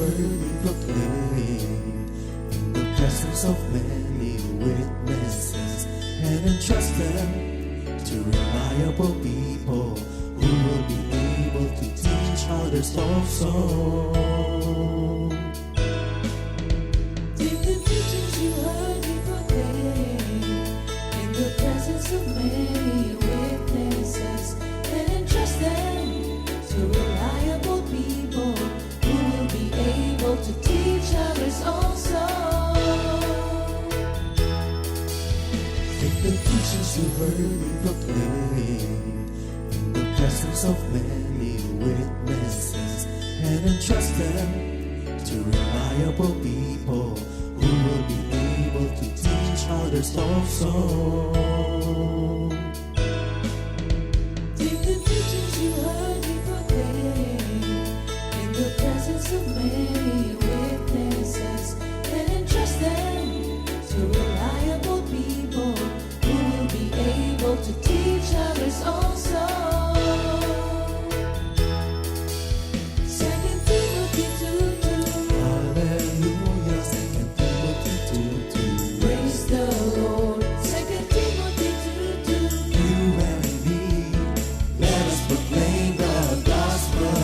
heard me proclaim in the presence of many witnesses, and entrust them to reliable people who will be able to teach others also. Take the teachings you heard me proclaim in the presence of many witnesses, and entrust them to reliable people who will be able to teach others also. Take the teachings you heard me proclaim in the presence of many witnesses, and entrust them to reliable people who will be able to teach others also. Take the teachings you heard me proclaim in the presence of many witnesses, and entrust them to reliable people who will be able to teach others also. 2 Timothy 2:2. Hallelujah, 2 Timothy 2:2. Praise the Lord. 2 Timothy 2:2. You and me, let us proclaim the gospel.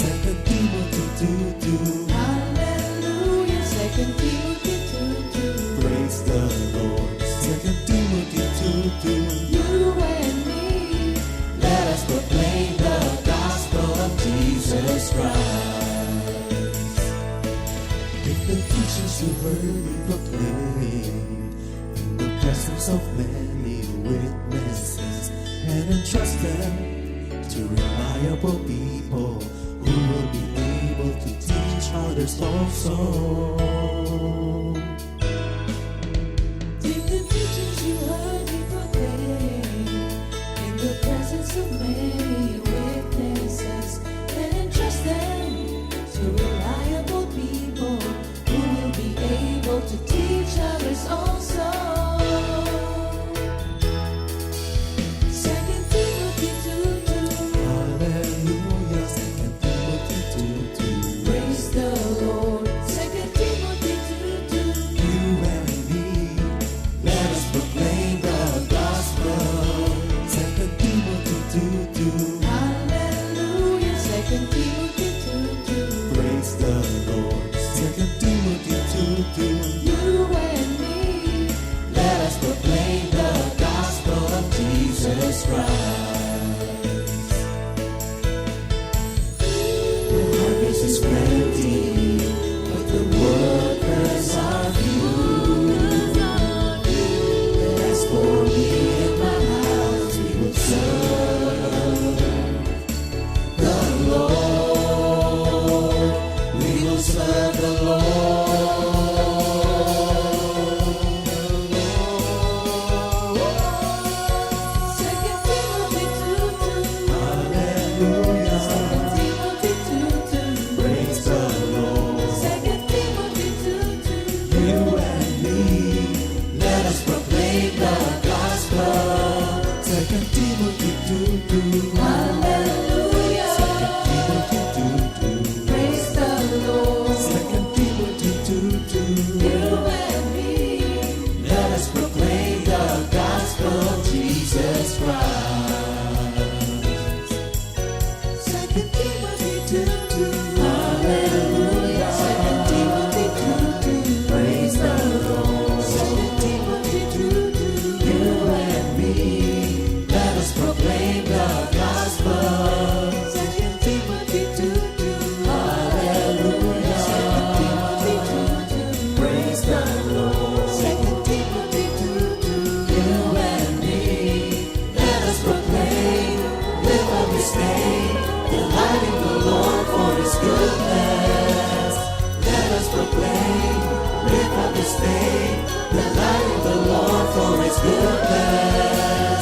2 Timothy 2:2. Hallelujah. 2 Timothy 2:2. Praise the Lord. 2 Timothy 2:2. You and me, Let us proclaim the gospel of Jesus Christ. Take the teachings you heard me proclaim in the presence of many witnesses, and entrust them to reliable people who will be able to teach others also. take the teachings you heard me proclaim in the presence of many witnesses, and entrust them to reliable people who will be able to teach others also. 2 Timothy 2:2. Hallelujah, 2 Timothy 2:2. Praise the Lord. 2 Timothy 2:2. You and me, let us proclaim the gospel. 2 Timothy 2:2. Hallelujah. 2 Timothy 2:2. Praise the Lord. 2 Timothy 2:2. You and me, Let us proclaim the gospel of Jesus Christ. The harvest is plenty, but the workers are few. As for me and my house, we will serve the Lord. We will serve the Lord. 2 Timothy 2:2. Hallelujah. 2 Timothy 2:2. Praise the Lord. 2 Timothy 2:2. You and me, let us proclaim the gospel. 2 Timothy 2:2. Hallelujah. 2 Timothy 2:2. Praise the Lord. 2 Timothy 2:2. You and me, Let us proclaim the gospel of Jesus Christ. 2 Timothy 2:2. Hallelujah. 2 Timothy 2:2. Praise the Lord. 2 Timothy 2:2. You and me, let us proclaim the gospel. 2 Timothy 2:2. Hallelujah. 2 Timothy 2:2. Praise the Lord. 2 Timothy 2:2. You and me, let us proclaim, live up His name, delight in the Lord for His goodness. Let us proclaim, live up His name, delight in the Lord for His goodness.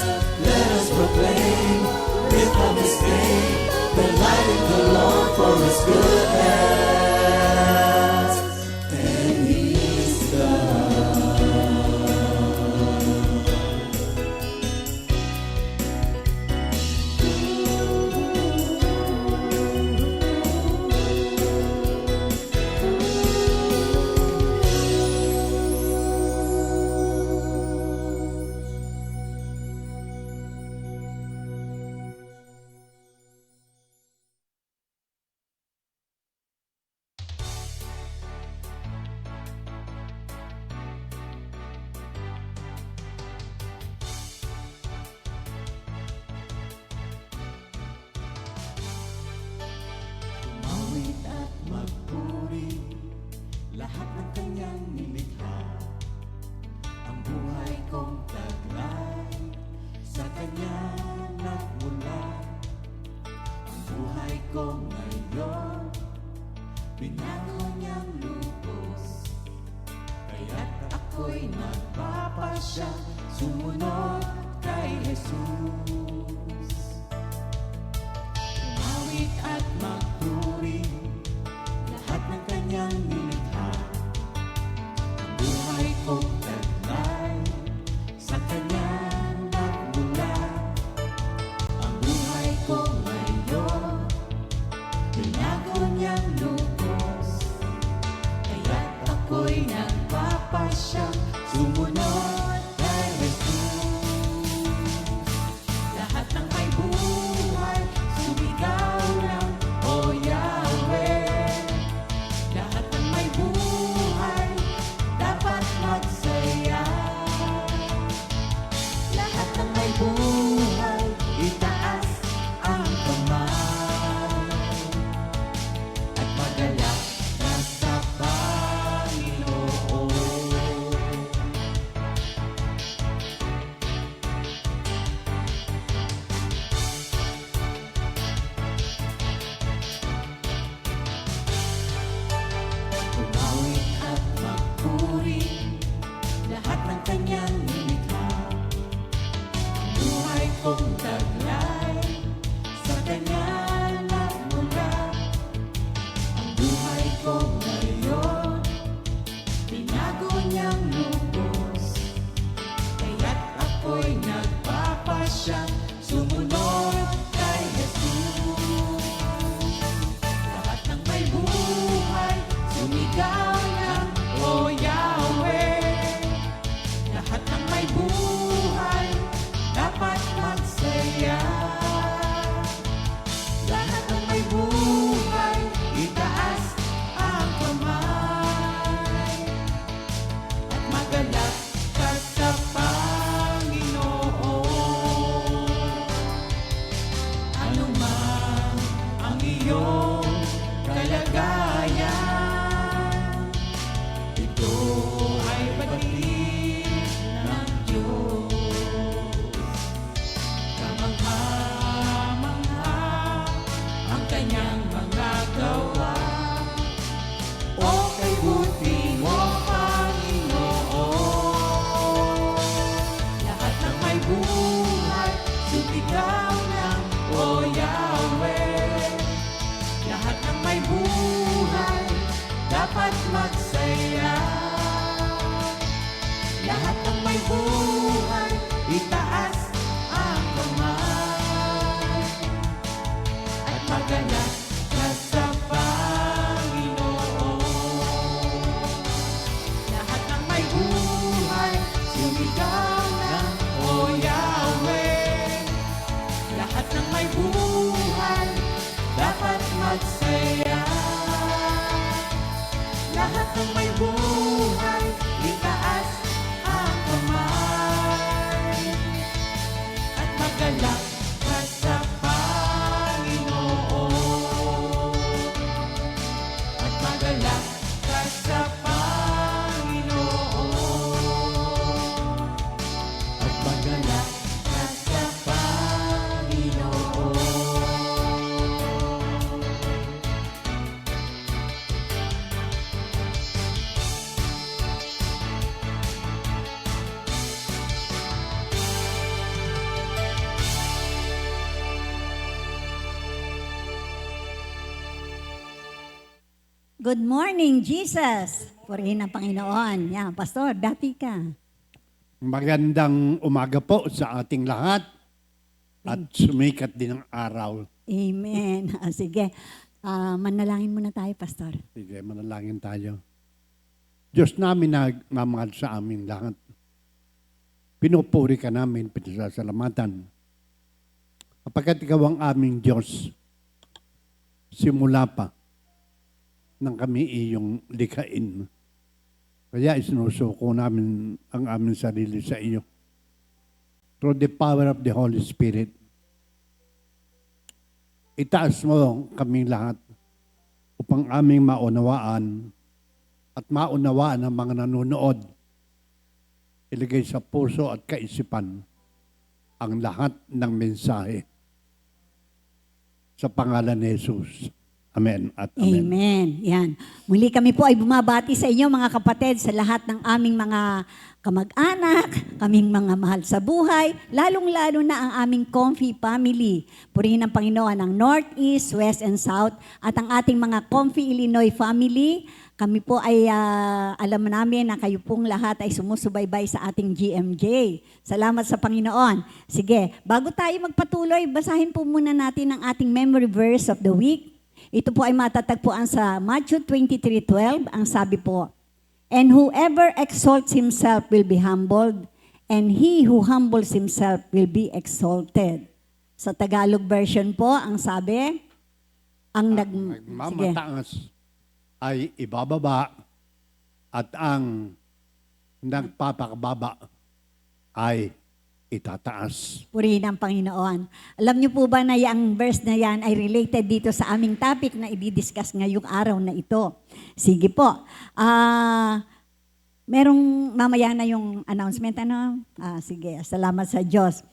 Let us proclaim, live up His name, delight in the Lord for His goodness. And He's God. ko ngayon, binago niyang lubos. Kaya't ako'y nagpapasya, sumunod kay Jesus. Umawit at magpuri, lahat ng kanyang nilikha. Ang buhay kong taglay, sa kanya nagmula. Ang buhay ko ngayon, binago niyang lubos. Kaya't ako'y nagpapasya, sumunod kay Jesus. Lahat ng may buhay, sumigaw ng O Yahweh. Lahat ng may buhay, dapat magsaya. Lahat ng may buhay, itaas ang kamay. At magalak na sa Panginoon. Umawit at magpuri, lahat ng kanyang nilikha. Ang buhay kong taglay, sa kanya nagmula. Ang buhay ko ngayon, binago niyang lubos. Kaya't ako'y nagpapasya, sumunod kay Jesus. Lahat ng may buhay, sumigaw ng O Yahweh. Lahat ng may buhay, dapat magsaya. Lahat ng may buhay, itaas ang kamay. At magalak ka sa Panginoon. Ano man ang iyong kalagayan, ito ay batid ng Diyos. Kamangha-mangha ang kanyang mga gawa. O kay buti mo, Panginoon. Lahat ng may buhay, sumigaw ng O Yahweh. Lahat ng may buhay, dapat magsaya. Lahat ng may buhay, itaas ang kamay. At magalak ka sa Panginoon. Lahat ng may buhay, sumigaw ng O Yahweh. Lahat ng may buhay, dapat magsaya. Lahat ng may buhay, itaas ang kamay. At magalak ka sa Panginoon. At magalak ka sa Panginoon. At magalak ka sa Panginoon. Good morning, Jesus! Purihin ang Panginoon. Yan, Pastor, dati ka. Magandang umaga po sa ating lahat at sumikat din ang araw. Amen. Sige, manalangin muna tayo, Pastor. Sige, manalangin tayo. Diyos namin na nagmamahal sa amin lahat. Pinupuri ka namin, pinasasalamatan. Kapagkat ikaw ang aming Diyos, simula pa nang kami iyong likhain. Kaya isinusuko namin ang aming sarili sa iyo. Through the power of the Holy Spirit, itaas mo kaming lahat upang aming maunawaan at maunawaan ang mga nanonood. Ilagay sa puso at kaisipan ang lahat ng mensahe. sa pangalan ni Jesus. Amen at amen. Amen. Yan. Muli kami po ay bumabati sa inyo mga kapatid sa lahat ng aming mga kamag-anak, kaming mga mahal sa buhay, lalong-lalo na ang aming Comfy family. Purihin ng Panginoon ang North, East, West, and South at ang ating mga Comfy Illinois family. Kami po ay alam namin na kayo pong lahat ay sumusubaybay sa ating GMJ. Salamat sa Panginoon. Sige, bago tayo magpatuloy, basahin po muna natin ang ating memory verse of the week. Ito po ay matatagpuan sa Matthew 23:12. Ang sabi po, "And whoever exalts himself will be humbled, and he who humbles himself will be exalted." Sa Tagalog version po, ang sabi, ang sige, Magmamataas ay ibababa at ang nagpapakababa ay itataas. purihin ang Panginoon. Alam niyo po ba na yung verse na yan ay related dito sa aming topic na i-discuss ngayong araw na ito? Sige po. Merong mamaya na yung announcement, ano? Sige, salamat sa Diyos.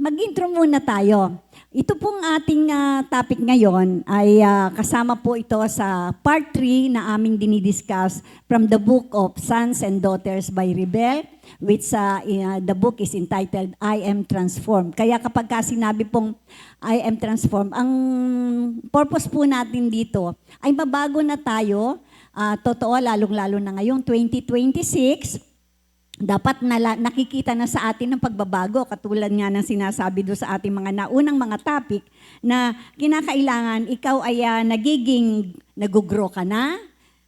Mag-intro muna tayo. Ito pong ating topic ngayon ay kasama po ito sa part 3 na aming dinidiscuss from the book of Sons and Daughters by Rebel, which the book is entitled, I Am Transformed. Kaya kapag sinabi pong I Am Transformed, ang purpose po natin dito ay mabago na tayo. Totoo, lalong-lalo na ngayong 2026, dapat nakikita na sa atin ng pagbabago, katulad nga ng sinasabi doon sa ating mga naunang mga topic, na kinakailangan ikaw ay nag-grow ka na,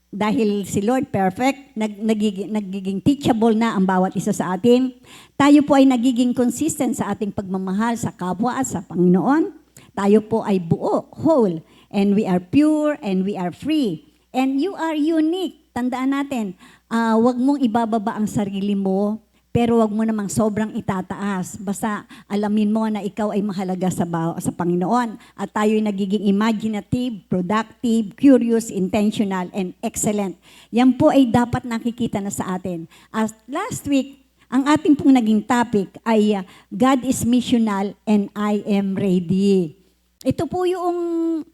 dahil si Lord perfect, nagiging teachable na ang bawat isa sa atin. Tayo po ay nagiging consistent sa ating pagmamahal sa kapwa at sa Panginoon. Tayo po ay buo, whole, and we are pure and we are free. And you are unique. Tandaan natin, wag mong ibababa ang sarili mo, pero wag mo namang sobrang itataas. Basta alamin mo na ikaw ay mahalaga sa Panginoon. At tayo ay nagiging imaginative, productive, curious, intentional, and excellent. Yan po ay dapat nakikita na sa atin. As last week, ang ating pong naging topic ay God is missional and I am ready. Ito po yung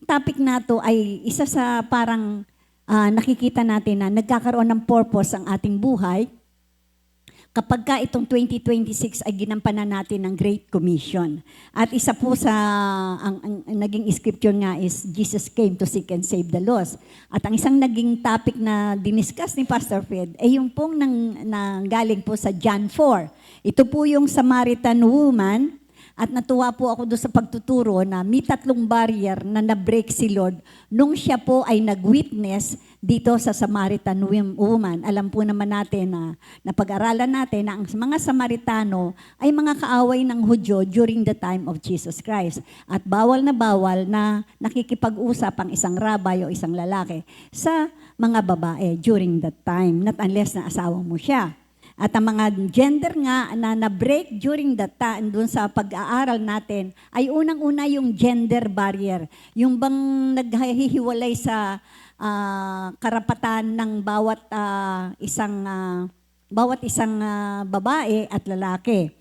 topic na to ay isa sa parang nakikita natin na nagkakaroon ng purpose ang ating buhay kapag ka itong 2026 ay ginampanan natin ng Great Commission. At isa po sa ang naging scripture nga is Jesus came to seek and save the lost. At ang isang naging topic na diniscuss ni Pastor Fred ay yung pong galing po sa John 4. Ito po yung Samaritan woman. At natuwa po ako doon sa pagtuturo na may 3 barrier na na-break si Lord nung siya po ay nag-witness dito sa Samaritan woman. Alam po naman natin na napag-aralan natin na ang mga Samaritano ay mga kaaway ng Hudyo during the time of Jesus Christ. At bawal na nakikipag-usap ang isang rabay o isang lalaki sa mga babae during that time, not unless na asawa mo siya. At ang mga gender nga na na-break during that time, dun sa pag-aaral natin, ay unang-una yung gender barrier. Yung bang naghihiwalay sa karapatan ng bawat isang babae at lalaki.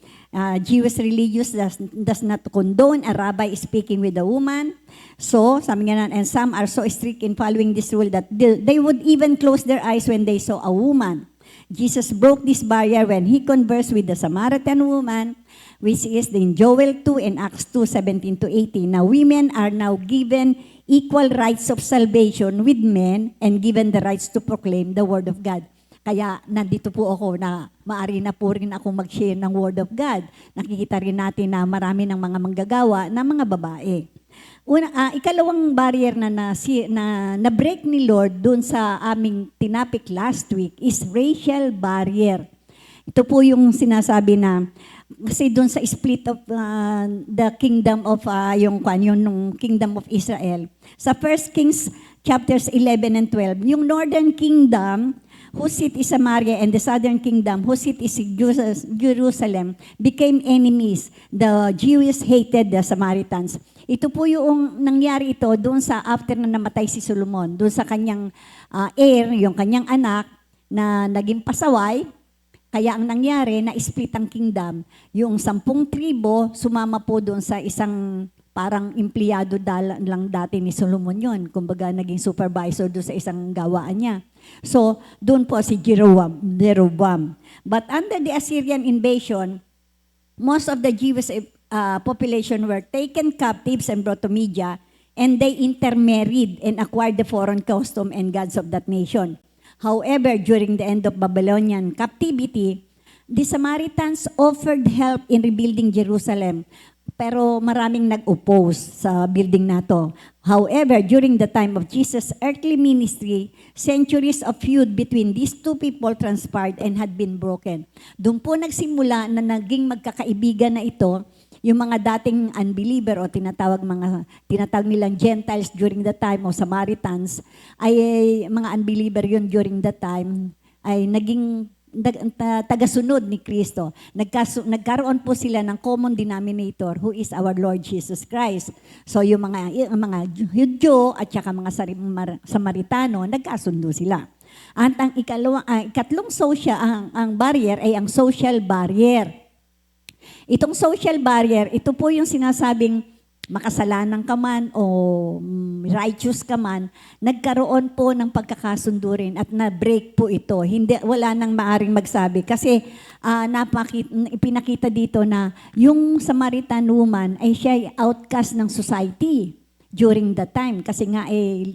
Jewish religious does not condone a rabbi speaking with a woman. So, sabi nga, and some are so strict in following this rule that they would even close their eyes when they saw a woman. Jesus broke this barrier when he conversed with the Samaritan woman, which is in Joel 2 and Acts 2:17-18. Now, women are now given equal rights of salvation with men and given the rights to proclaim the word of God. Kaya nandito po ako na maari na po rin ako mag-share ng word of God. Nakikita rin natin na marami ng mga manggagawa na mga babae. Ikalawang barrier na break ni Lord dun sa aming tinapik last week is racial barrier. Ito po yung sinasabi na kasi dun sa split of the kingdom of yung kingdom of Israel. Sa 1 Kings chapters 11 and 12, yung northern kingdom whose seat is Samaria and the southern kingdom whose seat is Jerusalem became enemies. The Jews hated the Samaritans. Ito po yung nangyari ito doon sa after na namatay si Solomon, doon sa kanyang heir, yung kanyang anak na naging pasaway. Kaya ang nangyari na split ang kingdom, yung 10 tribo sumama po doon sa isang parang empleyado lang dati ni Solomon yon. Kumbaga, naging supervisor doon sa isang gawaan niya. So, doon po si Jeroboam. But under the Assyrian invasion, most of the Jewish population were taken captives and brought to Media, and they intermarried and acquired the foreign custom and gods of that nation. However, during the end of Babylonian captivity, the Samaritans offered help in rebuilding Jerusalem, pero maraming nag-oppose sa building na to. However, during the time of Jesus' earthly ministry, centuries of feud between these two people transpired and had been broken. Doon po nagsimula na naging magkakaibigan na ito, yung mga dating unbeliever o tinatawag nilang Gentiles during the time o Samaritans, ay mga unbeliever yun during the time, ay naging tagasunod ni Kristo. Nagkaroon po sila ng common denominator who is our Lord Jesus Christ. So yung mga Hudyo at saka mga Samaritano, nagkasundo sila. At ang ikatlong ang barrier ay ang social barrier. Itong social barrier, ito po yung sinasabing makasalanan ka man o righteous ka man, nagkaroon po ng pagkakasundo rin at na-break po ito. Wala nang maaring magsabi kasi ipinakita dito na yung Samaritan woman ay siya ay outcast ng society during that time kasi nga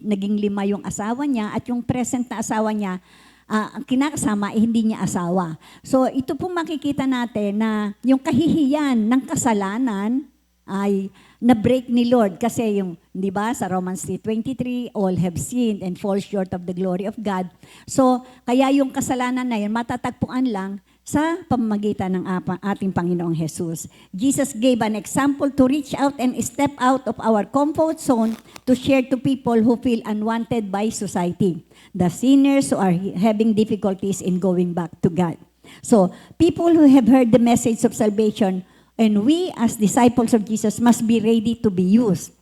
naging 5 yung asawa niya at yung present na asawa niya ang kinakasama hindi niya asawa. So ito po makikita natin na yung kahihiyan ng kasalanan ay na-break ni Lord kasi yung, di ba, sa Romans 3:23, all have sinned and fall short of the glory of God. So, kaya yung kasalanan na yun, matatagpuan lang sa pamamagitan ng ating Panginoong Jesus. Jesus gave an example to reach out and step out of our comfort zone to share to people who feel unwanted by society, the sinners who are having difficulties in going back to God. So, people who have heard the message of salvation, and we as disciples of Jesus must be ready to be used,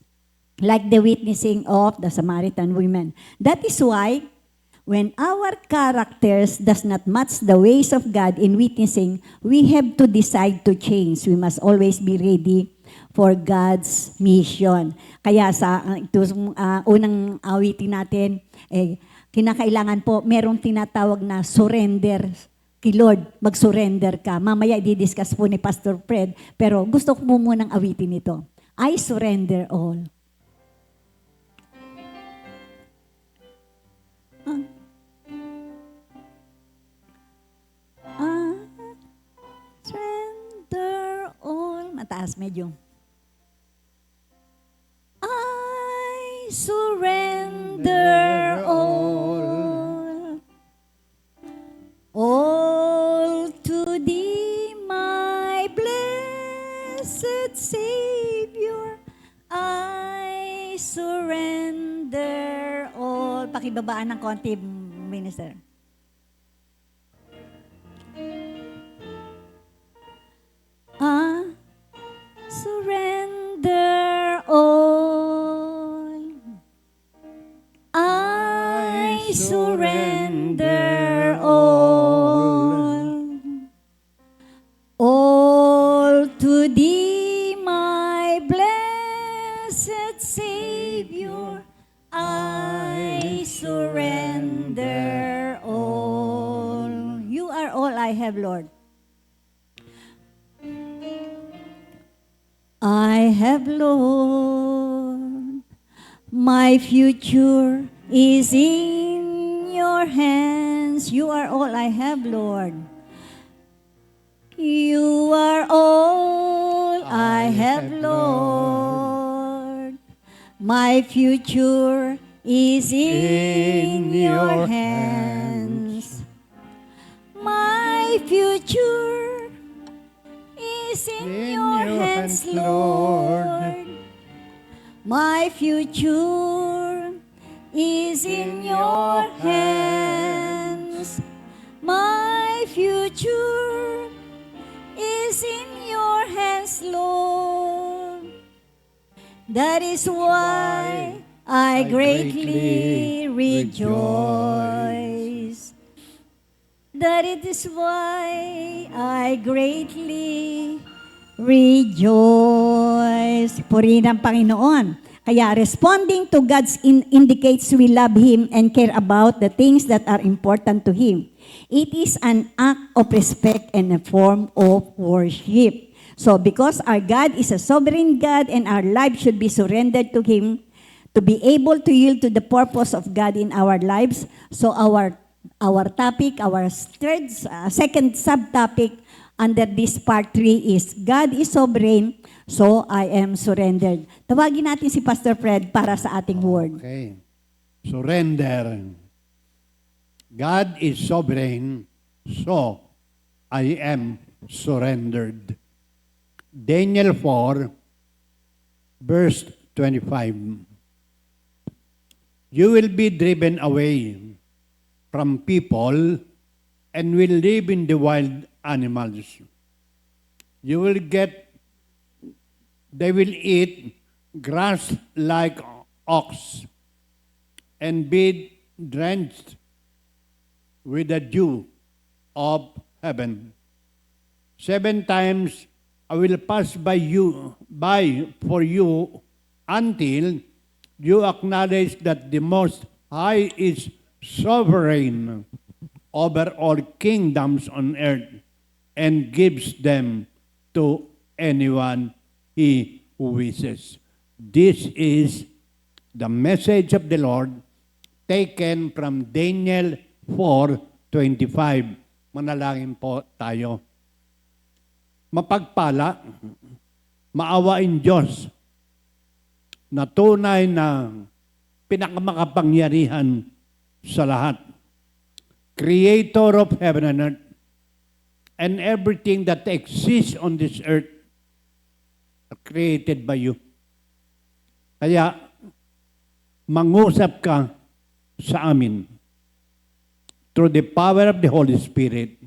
like the witnessing of the Samaritan women. That is why, when our characters does not match the ways of God in witnessing, we have to decide to change. We must always be ready for God's mission. Kaya sa unang awitin natin, kinakailangan po, merong tinatawag na surrender kay Lord, mag-surrender ka. Mamaya i-discuss po ni Pastor Fred, pero gusto ko mo munang awitin ito. I surrender all. Surrender all. Mataas medyo. I surrender all. All to thee, my blessed Savior, I surrender all. Pakibabaan ng konti, Minister. Surrender all. I surrender all. All to thee, my blessed Savior, I surrender all. You are all I have, Lord. I have, Lord, my future is in your hands. You are all I have, Lord. You are all I have, Lord. My future is in your hands. My future is in your hands, Lord. My future is in your hands. My future is in your hands, Lord. That is why I greatly rejoice. That it is why I greatly rejoice. Purihin ang Panginoon. Kaya responding to God's indicates we love Him and care about the things that are important to Him. It is an act of respect and a form of worship. So because our God is a sovereign God and our life should be surrendered to Him, to be able to yield to the purpose of God in our lives, so our topic, our second subtopic under this part 3 is God is sovereign, so I am surrendered. Tawagin natin si Pastor Fred para sa ating word. Okay. Surrender. God is sovereign, so I am surrendered. Daniel 4, verse 25. You will be driven away from people and will live in the wild animals. You will they will eat grass like ox and be drenched with the dew of heaven. 7 times I will pass by for you until you acknowledge that the Most High is sovereign over all kingdoms on earth and gives them to anyone he wishes. This is the message of the Lord taken from Daniel 4:25. Manalangin po tayo. Mapagpala, maawain Diyos na tunay na pinakamakapangyarihan sa lahat. Creator of heaven and earth, and everything that exists on this earth are created by you. Kaya, mangusap ka sa amin. Through the power of the Holy Spirit,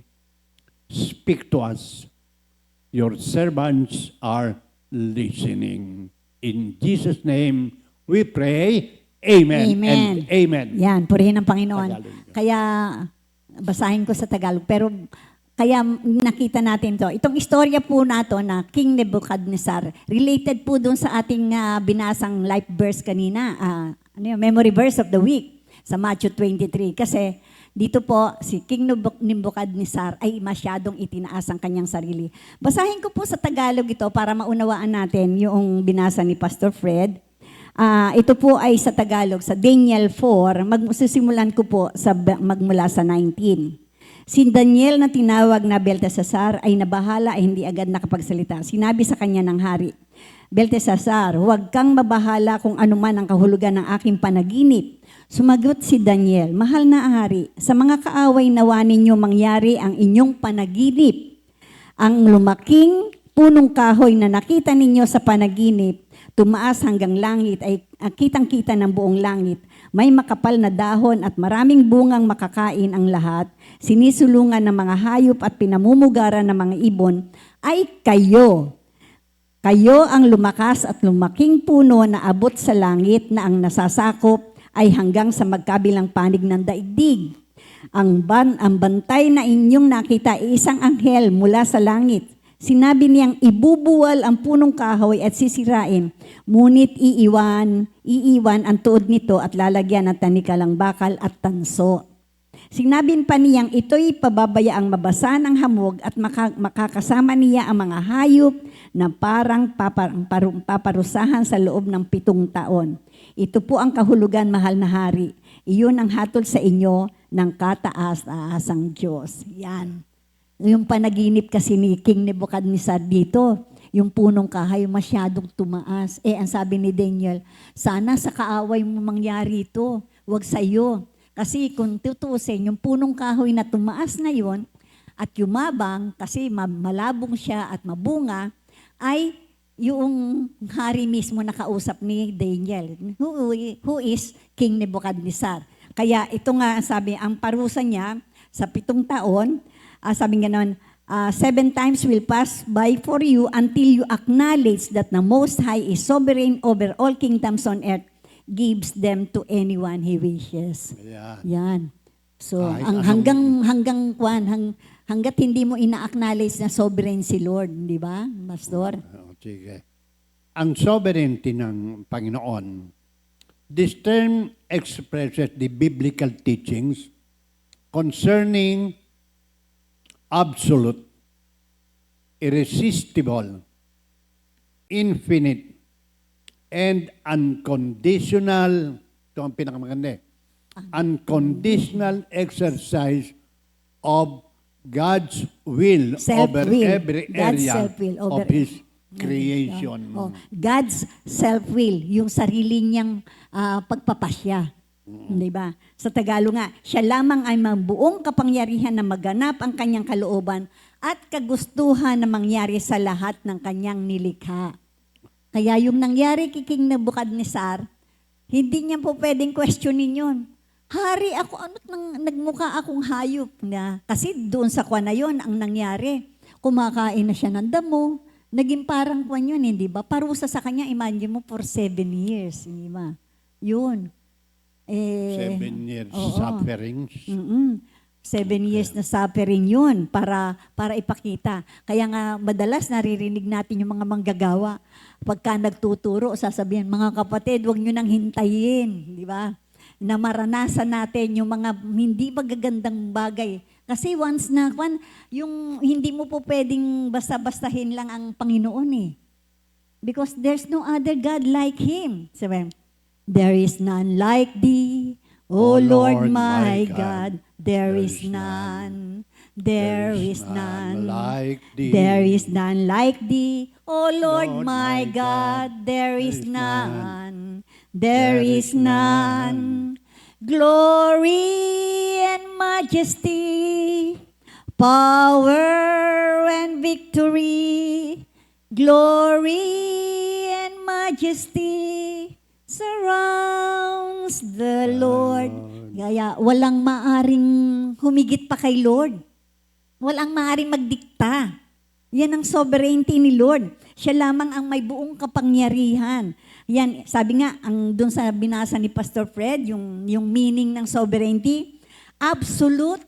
speak to us. Your servants are listening. In Jesus' name, we pray. Amen. Amen. And amen. Yan, purihin ang Panginoon. Tagalog. Kaya, basahin ko sa Tagalog, pero kaya nakita natin to. Itong istorya po nato na King Nebuchadnezzar, related po dun sa ating binasang life verse kanina, memory verse of the week sa Matthew 23. Kasi dito po, si King Nebuchadnezzar ay masyadong itinaas ang kanyang sarili. Basahin ko po sa Tagalog ito para maunawaan natin yung binasa ni Pastor Fred. Ito po ay sa Tagalog, sa Daniel 4, magsusimulan ko po magmula sa 19. Si Daniel na tinawag na Belteshazzar ay nabahala ay hindi agad nakapagsalita. Sinabi sa kanya ng hari, Belteshazzar, huwag kang mabahala kung anuman ang kahulugan ng aking panaginip. Sumagot si Daniel, mahal na hari, sa mga kaaway nawa ninyo mangyari ang inyong panaginip. Ang lumaking punong kahoy na nakita ninyo sa panaginip, tumaas hanggang langit ay kitang-kita ng buong langit. May makapal na dahon at maraming bungang makakain ang lahat. Sinisulungan ng mga hayop at pinamumugaran ng mga ibon ay kayo. Kayo ang lumakas at lumaking puno na abot sa langit na ang nasasakop ay hanggang sa magkabilang panig ng daigdig. Ang bantay na inyong nakita ay isang anghel mula sa langit. Sinabi niyang ibubuwal ang punong kahoy at sisirain, ngunit iiwan ang tuod nito at lalagyan ng tanikalang bakal at tanso. Sinabi pa niyang ito'y pababayaang mabasa ng hamog at makakasama niya ang mga hayop na parang paparusahan sa loob ng 7 taon. Ito po ang kahulugan, mahal na hari. Iyon ang hatol sa inyo ng kataas-taasang Diyos. Yan. Yung panaginip kasi ni King Nebuchadnezzar dito, yung punong kahoy masyadong tumaas. Ang sabi ni Daniel, sana sa kaaway mo mangyari ito, huwag sa iyo. Kasi kung tutusin, yung punong kahoy na tumaas na yon at yumabang, kasi malabong siya at mabunga, ay yung hari mismo nakausap ni Daniel, who is King Nebuchadnezzar. Kaya ito nga sabi, ang parusa niya sa 7 taon, sabi nga naman, 7 times will pass by for you until you acknowledge that the Most High is sovereign over all kingdoms on earth, gives them to anyone He wishes. Ayan. Yan. So, Kahit ang hangga't hindi mo ina-acknowledge na sovereign si Lord, di ba, Pastor? Sige. Ang sovereignty ng Panginoon, this term expresses the biblical teachings concerning absolute, irresistible, infinite, and unconditional, ito ang pinakamaganda unconditional exercise of God's will over Self-will. every God's area self-will over- of His creation. Oh, God's self-will, yung sarili niyang pagpapasya. Di ba? Sa Tagalog nga, siya lamang ay mabuong kapangyarihan na maganap ang kanyang kalooban at kagustuhan na mangyari sa lahat ng kanyang nilikha. Kaya yung nangyari kay King Nebuchadnezzar, hindi niya po pwedeng questionin yun. Hari ako, ano't nagmukha akong hayop na. Kasi doon sa kwan na yun, ang nangyari, kumakain na siya ng damo, naging parang kwan yun, hindi ba? Parusa sa kanya, imagine mo, for 7 years, hindi ba? Yun. 7 years oo. sufferings. 7 years na suffering yun para ipakita. Kaya nga madalas naririnig natin yung mga manggagawa. Pagka nagtuturo, sasabihin, mga kapatid, huwag nyo nang hintayin. Di ba? Na maranasan natin yung mga hindi magagandang bagay. Kasi once na, yung hindi mo po pwedeng basta-bastahin lang ang Panginoon eh. Because there's no other God like Him. Sabi, there is none like Thee, O Lord my God. There is none. There is none. Like Thee. There is none like Thee, O Lord Lord my my God. There is is none. There There is is none. Glory and majesty, power and victory, glory and majesty surrounds the Lord. Kaya walang maaring humigit pa kay Lord. Walang maaring magdikta. Yan ang sovereignty ni Lord. Siya lamang ang may buong kapangyarihan. Yan, sabi nga, ang doon sa binasa ni Pastor Fred, yung meaning ng sovereignty, absolute,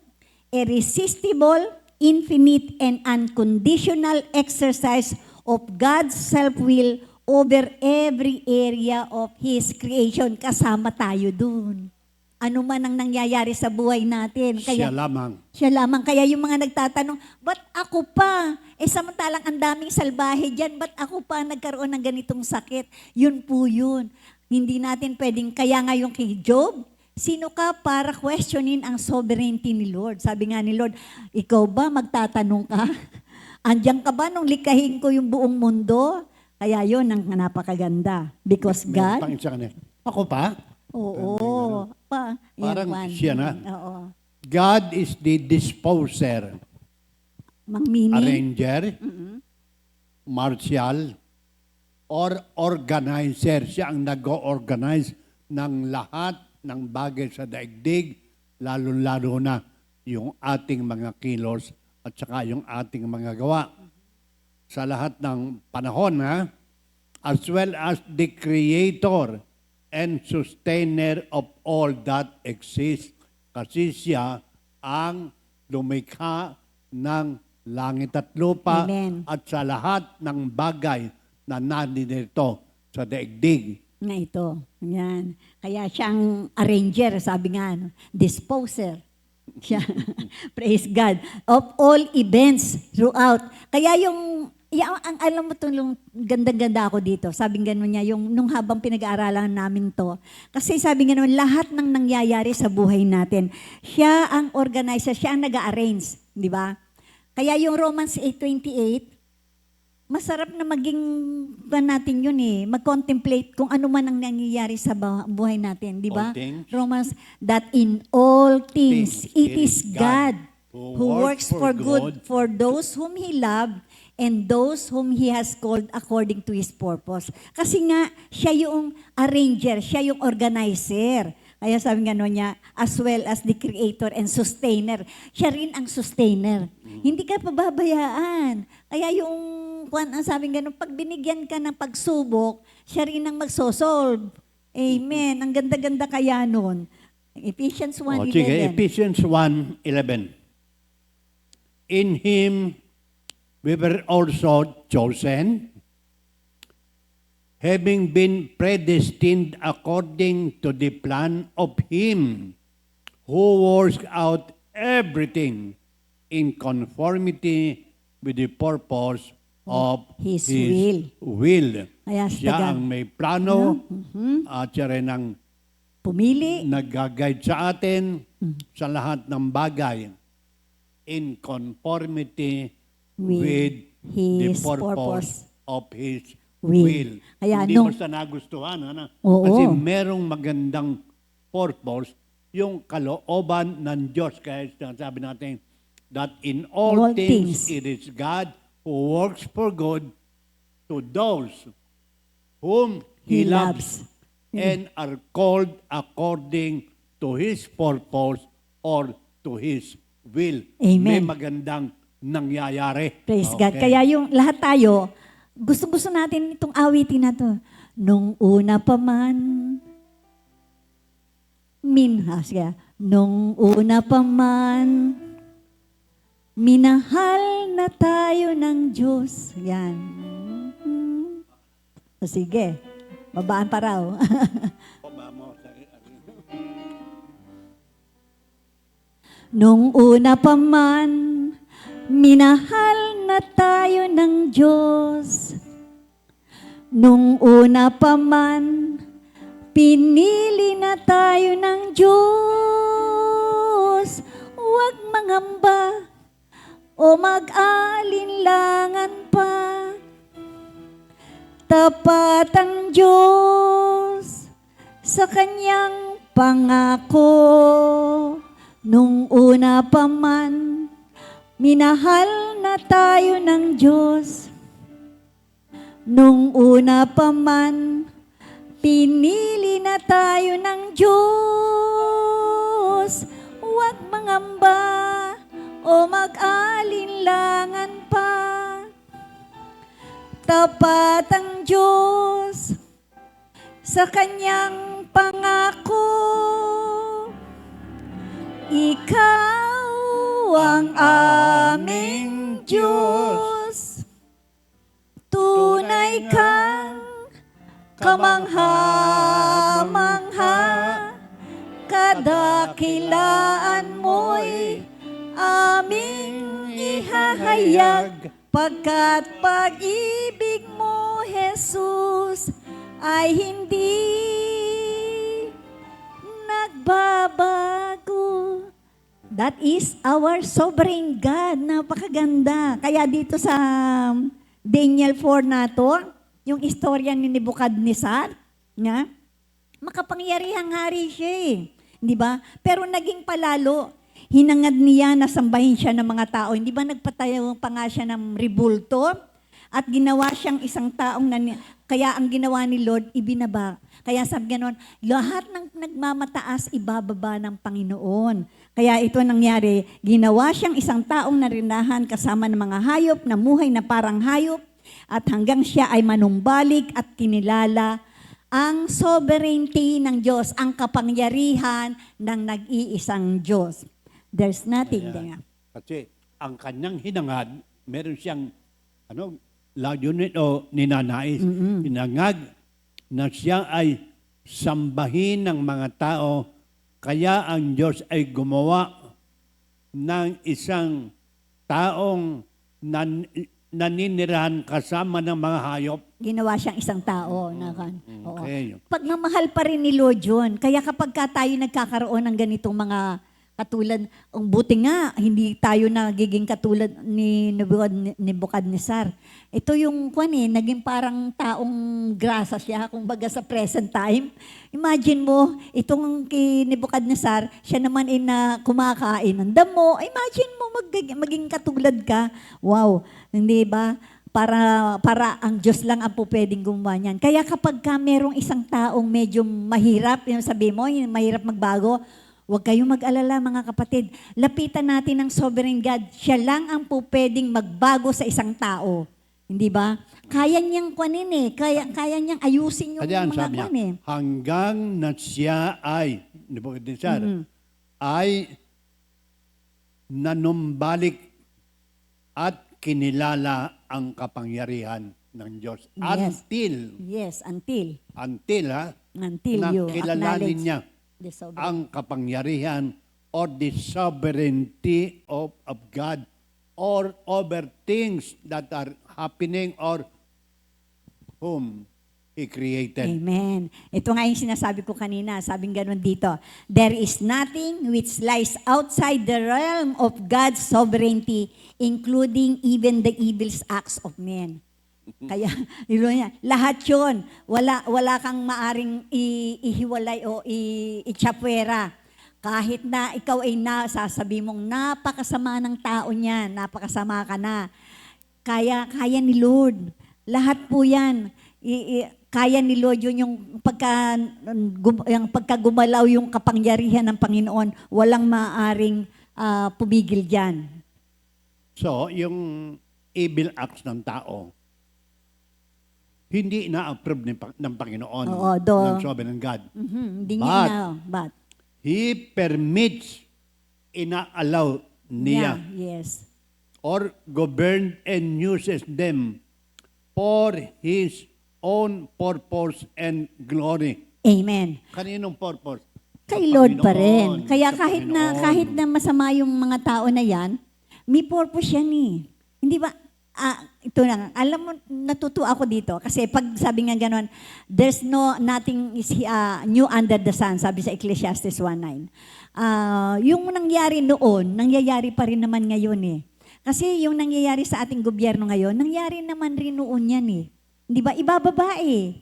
irresistible, infinite, and unconditional exercise of God's self-will over every area of His creation. Kasama tayo doon. Ano man ang nangyayari sa buhay natin. Siya lamang. Siya lamang. Kaya yung mga nagtatanong, ba't ako pa? Samantalang ang daming salbahe dyan, ba't ako pa nagkaroon ng ganitong sakit? Yun po yun. Hindi natin pwedeng, kaya nga yung kay Job, sino ka para questionin ang sovereignty ni Lord? Sabi nga ni Lord, ikaw ba magtatanong ka? Andiyan ka ba nung likahin ko yung buong mundo? Kaya yun ang napakaganda. Because Meron God, pang isa kanina. Ako pa? oo, Parang yan, siya na. Oo. God is the disposer, Mang meaning, arranger, martial, or organizer. Siya ang nag-organize ng lahat ng bagay sa daigdig, lalo-lalo na yung ating mga kilos at saka yung ating mga gawa. Sa lahat ng panahon, as well as the creator and sustainer of all that exists. Kasi siya ang lumikha ng langit at lupa Amen. at sa lahat ng bagay na nandito sa daigdig. nga ito. Yan. Kaya siyang arranger, sabi nga, disposer. Siya, praise God, of all events throughout. Kaya ang alam mo itong ganda-ganda ako dito, sabi gano'n niya, nung habang pinag-aaralan namin to, kasi sabi nga naman, lahat ng nangyayari sa buhay natin, siya ang organizer, siya ang nag-arrange, di ba? Kaya yung Romans 8:28, masarap na maging natin yun mag-contemplate kung ano man ang nangyayari sa buhay natin, di ba? All things. Romans, that in all things, Things, it is God who works for good good for those whom He loved and those whom He has called according to His purpose. Kasi nga, siya yung arranger, siya yung organizer. Kaya sabi nga niya, as well as the creator and sustainer. Siya rin ang sustainer. Hindi ka pababayaan. Kaya yung, sabi nga, pag binigyan ka ng pagsubok, siya rin ang magsosolve. Amen. Ang ganda-ganda kaya nun. Ephesians O, 1:11. sige, Ephesians 1:11. In Him we were also chosen, having been predestined according to the plan of Him who works out everything in conformity with the purpose of His will. Kaya Siya taga- ang may plano at siya rin ang Pumili. nag-guide sa atin sa lahat ng bagay in conformity with the His purpose of His will. will. Kaya Hindi nung- basta nagustuhan. Ano? Oo. Kasi merong magandang purpose yung kalooban ng Diyos. Kaya sinasabi natin that in all All things things. it is God who works for good to those whom He loves and are called according to His purpose or to His will. Amen. May magandang nangyayari. Praise God. Okay. Kaya yung lahat tayo, gusto natin itong awitin na to. Nung una pa man, sige. Nung una pa man, minahal na tayo ng Diyos. Yan. O sige, babaan pa raw. Nung una pa man, minahal na tayo ng Diyos. Nung una pa man, pinili na tayo ng Diyos. Huwag mangamba o mag-alinlangan pa. Tapat ang Diyos sa kanyang pangako. Nung una pa man, minahal na tayo ng Diyos. Nung una pa man, pinili na tayo ng Diyos. Huwag mangamba o mag-alinlangan pa. Tapat ang Diyos sa kanyang pangako. Ikaw ang aming Diyos. Tunay kang kamangha-mangha. Kadakilaan mo'y aming ihahayag. Pagkat pag-ibig mo, Jesus, ay hindi nagbabago. That is our sovereign God. Napakaganda. Kaya dito sa Daniel 4 na to, yung istorya ni Nebuchadnezzar, nga, makapangyarihang hari siya eh. Di ba? Pero naging palalo. Hinangad niya na sambahin siya ng mga tao. Hindi ba nagpatayo pa nga siya ng ribulto? At ginawa siyang isang taong kaya ang ginawa ni Lord, ibinaba. Kaya sabi gano'n, lahat ng nagmamataas, ibababa ng Panginoon. Kaya ito nangyari, ginawa siyang isang taong narinahan kasama ng mga hayop, namuhay na parang hayop, at hanggang siya ay manumbalik at kinilala ang sovereignty ng Diyos, ang kapangyarihan ng nag-iisang Diyos. There's nothing there. Kasi ang kanyang hinangad, meron siyang unit o ninanais. Hinangad na siya ay sambahin ng mga tao, kaya ang Diyos ay gumawa ng isang taong naninirahan kasama ng mga hayop. Ginawa siyang isang tao. Oo. Okay. Pagmamahal pa rin ni Lord yun. Kaya kapag tayo nagkakaroon ng ganitong mga katulad, ang buti nga, hindi tayo nagiging katulad ni Nebuchadnezzar. Ito yung naging parang taong grasa siya, kumbaga sa present time. Imagine mo, itong kay Nebuchadnezzar, siya naman ay na kumakain ng damo. Imagine mo, maging katulad ka. Wow, hindi ba? Para ang Diyos lang ang pwedeng gumawa niyan. Kaya kapag merong isang taong medyo mahirap, yung sabi mo, yung mahirap magbago, huwag kayong mag-alala mga kapatid. Lapitan natin ang sovereign God. Siya lang ang pwedeng magbago sa isang tao. Hindi ba? Kaya niyang kaya niyang ayusin yung Kaya mga sabi niya, hanggang na siya ay Nebuchadnezzar ay nanumbalik at kinilala ang kapangyarihan ng Diyos. Yes. Until you nakilalanin acknowledge niya the sovereignty. ang kapangyarihan or the sovereignty of God or over things that are happening or whom He created. Amen. Ito nga yung sinasabi ko kanina, sabing ganun dito. There is nothing which lies outside the realm of God's sovereignty, including even the evil acts of men. Kaya, lahat yun. Wala kang maaring ihiwalay o ichapwera. Kahit na ikaw ay sasabi mong napakasama ng tao niyan, napakasama ka na. Kaya ni Lord. Lahat po yan. Kaya ni Lord yun yung pagkagumalaw yung kapangyarihan ng Panginoon, walang maaring pumigil dyan. So, yung evil acts ng tao, hindi na-approve ng Panginoon, Oo, ng sovereign God. Hindi niya but He permits, ina-allow niya, yes. or govern and uses them for His own purpose and glory. Amen. Kaninong purpose? Kay Sa Lord pa Panginoon, rin. Kaya sa kahit Panginoon. na masama yung mga tao na yan, may purpose yan eh. Hindi ba? Ito lang. Alam mo, natutuwa ako dito. Kasi pag sabi nga ganon, there's nothing is new under the sun, sabi sa Ecclesiastes 1:9. Yung nangyari noon, nangyayari pa rin naman ngayon eh. Kasi yung nangyayari sa ating gobyerno ngayon, nangyari naman rin noon yan eh. Hindi ba? Ibababa eh.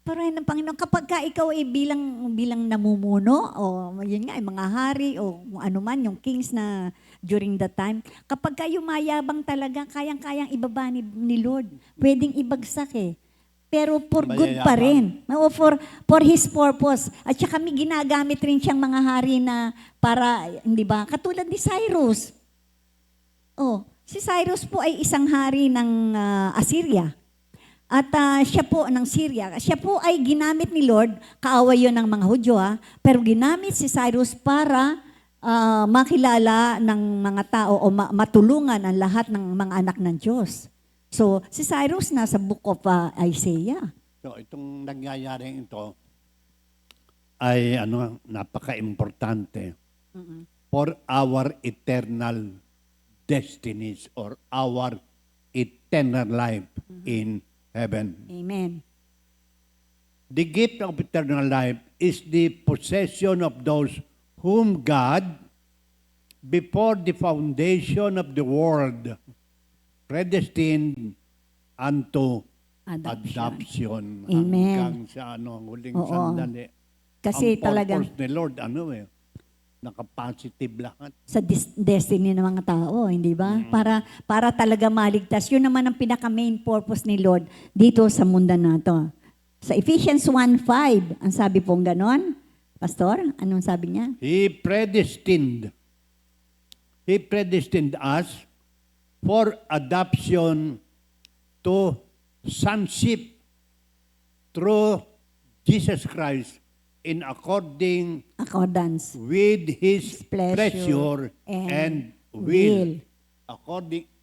Pero yan ng Panginoon, kapag ka ikaw ay bilang namumuno, o yun nga, mga hari, o kung ano man, yung kings na during that time, kapag ka yumayabang talaga, kayang-kayang ibaba ni Lord. Pwedeng ibagsak eh. Pero for good pa rin. O for His purpose. At saka may ginagamit rin siyang mga hari na para, hindi ba? Katulad ni Cyrus. Si Cyrus po ay isang hari ng Assyria. At siya po ng Syria, siya po ay ginamit ni Lord, kaaway yun ng mga Hudyo pero ginamit si Cyrus para makilala ng mga tao o matulungan ang lahat ng mga anak ng Diyos. So, si Cyrus nasa book of Isaiah. So, itong nangyayari ito ay napaka-importante for our eternal destinies or our eternal life in heaven. Amen. The gift of eternal life is the possession of those whom God, before the foundation of the world, predestined unto adoption. Amen. Hanggang sa huling Oo. sandali. Kasi Ang talagang purpose ni Lord, nakapositive lahat. sa destiny ng mga tao, hindi ba? Para talaga maligtas. Yun naman ang pinaka-main purpose ni Lord dito sa mundo na to. Sa Ephesians 1:5, ang sabi pong ganon, Pastor, anong sabi niya? He predestined us for adoption to sonship through Jesus Christ in Accordance with His pleasure pleasure and will.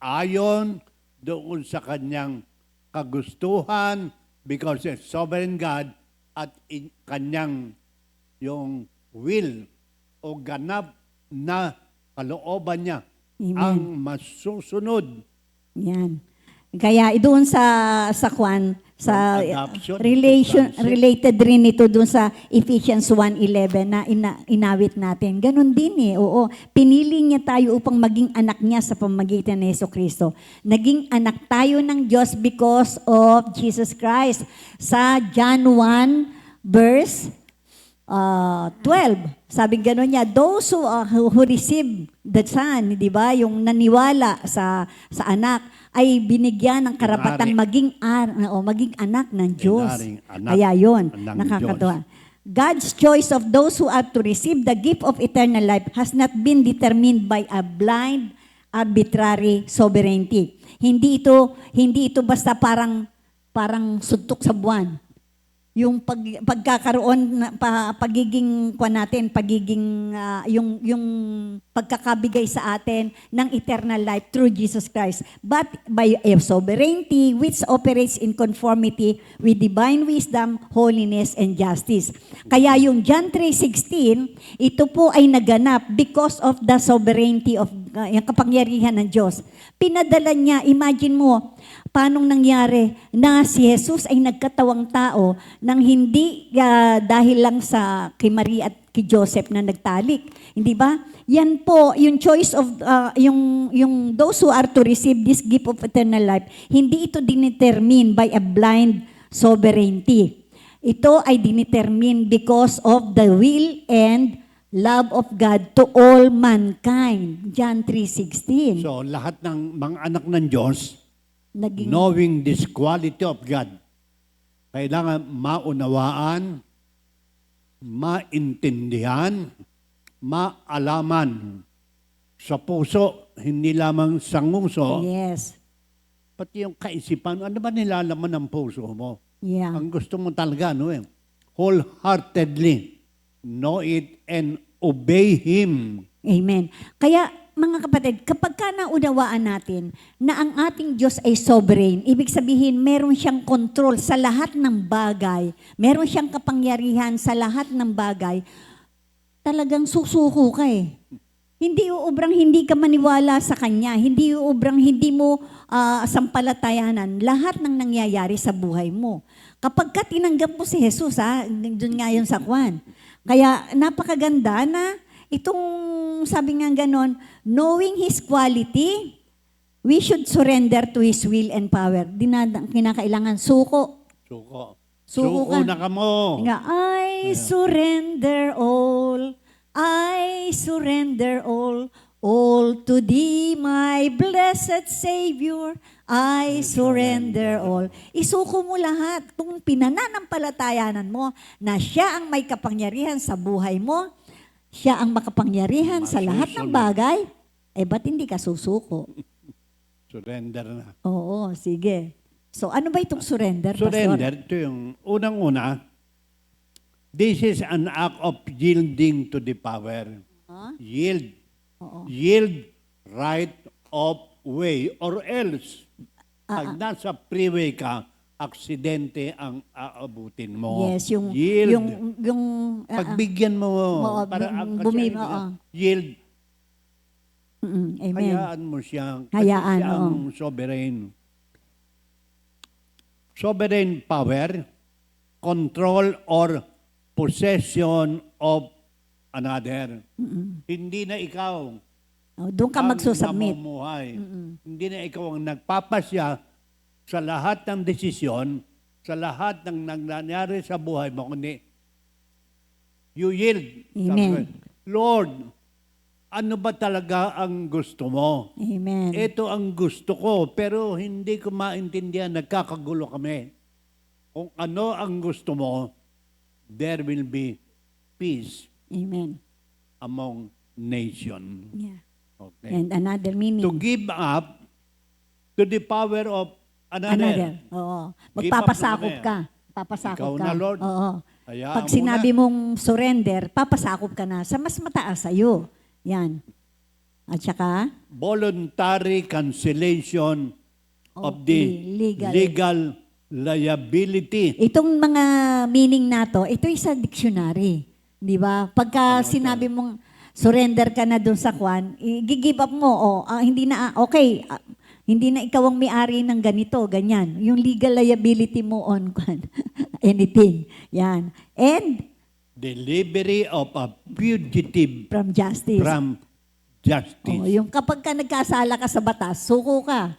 Ayon doon sa kanyang kagustuhan because He's sovereign God at kanyang yung will o ganap na kalooban niya ang masusunod. Yan. Kaya doon sa kwan, sa Adoption, related rin ito doon sa Ephesians 1:11 na inawit natin. Ganon din eh. Oo, pinili niya tayo upang maging anak niya sa pamamagitan ni Jesucristo. Naging anak tayo ng Diyos because of Jesus Christ. Sa John 1 verse 12. Sabi gano'n niya, those who receive the Son, di ba, yung naniwala sa anak, ay binigyan ng karapatang maging anak ng Diyos. Kaya yun, nakakatuwa. God's choice of those who are to receive the gift of eternal life has not been determined by a blind, arbitrary sovereignty. Hindi ito basta parang suntok sa buwan. yung pagkakaroon pagiging natin, pagiging yung pagkakabigay sa atin ng eternal life through Jesus Christ, but by a sovereignty which operates in conformity with divine wisdom, holiness and justice. Kaya yung John 3:16, ito po ay naganap because of the sovereignty of yung kapangyarihan ng Diyos. Pinadala niya, imagine mo, paanong nangyari na si Jesus ay nagkatawang tao nang hindi dahil lang sa kay Maria at kay Joseph na nagtalik. Hindi ba? Yan po, yung choice of, yung those who are to receive this gift of eternal life, hindi ito dinetermine by a blind sovereignty. Ito ay dinetermine because of the will and love of God to all mankind. John 3:16. So, lahat ng mga anak ng Diyos, Naging knowing this quality of God, kailangan maunawaan, maintindihan, maalaman sa puso, hindi lamang sa nguso, yes. pati yung kaisipan. Ano ba nilalaman ng puso mo? Yeah. Ang gusto mo talaga, wholeheartedly know it and obey Him. Amen. Kaya, mga kapatid, kapag ka naunawaan natin na ang ating Diyos ay sovereign, ibig sabihin, meron siyang control sa lahat ng bagay, meron siyang kapangyarihan sa lahat ng bagay, talagang susuko ka eh. Hindi uubrang hindi ka maniwala sa Kanya, hindi uubrang hindi mo sampalatayanan lahat ng nangyayari sa buhay mo. Kapag ka tinanggap mo si Jesus, doon nga yun sa kwan. Kaya napakaganda na itong sabi nga ganon, knowing His quality, we should surrender to His will and power. Kinakailangan suko. Suko. Suko ka. na ka mo. Nga, I surrender all to Thee, my blessed Savior, I surrender all. Isuko mo lahat kung pinananampalatayanan mo na Siya ang may kapangyarihan sa buhay mo, Siya ang makapangyarihan sa lahat ng bagay, ba't hindi ka susuko? Surrender na. Oo, sige. So, ano ba itong surrender, Pastor? Surrender, ito yung unang-una, this is an act of yielding to the power. Yield. Oo. Yield right of way or else. Pag nasa freeway ka, aksidente ang aabutin mo. Yes, yung yield. yung Pagbigyan mo para yield. Amen. Hayaan mo siya. Kasi Hayaan, siya ang sovereign. Sovereign power, control or possession of another. Hindi na ikaw Doon ka magsusubmit. namumuhay. Hindi na ikaw ang nagpapasya sa lahat ng desisyon, sa lahat ng nangyayari sa buhay mo, kundi you yield. Amen. Lord, ano ba talaga ang gusto mo? Amen. Ito ang gusto ko, pero hindi ko maintindihan, nagkakagulo kami. Kung ano ang gusto mo, there will be peace Amen. among nation. Yeah. Okay. And another meaning. To give up to the power of another. Oo. Give Magpapasakop up na ka. Papasakop Ikaw ka. na, Lord. Oo. Hayaan Pag mo sinabi na. mong surrender, papasakop ka na sa mas mataas sa'yo. Yan. At saka, Voluntary cancellation of Of the the legal liability. itong mga meaning na to, ito ay sa dictionary. Di ba? Pagka sinabi mong surrender ka na dun sa kwan, i-give up mo, hindi na, okay, hindi na ikaw ang may-ari ng ganito, ganyan. Yung legal liability mo on kwan, anything. Yan. And Delivery of a fugitive from justice. from justice. Yung kapag ka nagkasala ka sa batas, suko ka.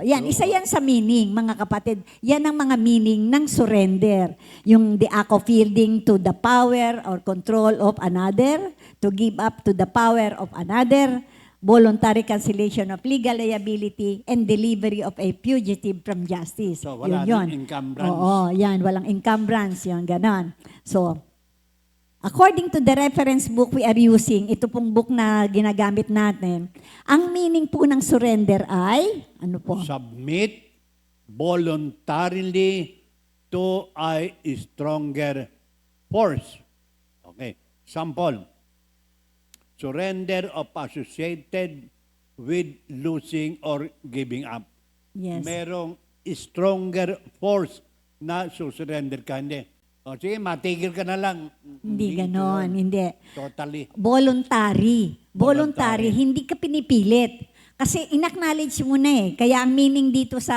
Yan, isa yan sa meaning, mga kapatid. Yan ang mga meaning ng surrender. Yung the act of yielding to the power or control of another, to give up to the power of another, voluntary cancellation of legal liability, and delivery of a fugitive from justice. So, wala Yun. nang encumbrance. Oo, yan, walang encumbrance, yan, ganon. So, according to the reference book we are using, ito pong book na ginagamit natin, ang meaning po ng surrender ay, ano po? Submit voluntarily to a stronger force. Okay. Sample. Surrender of associated with losing or giving up. Yes. Merong stronger force na susurrender ka. Hindi. O sige, matigil ka na lang. Hindi ito ganon, yun. hindi. Totally. Voluntary. Voluntary, hindi ka pinipilit. Kasi in-acknowledge mo na eh. Kaya ang meaning dito sa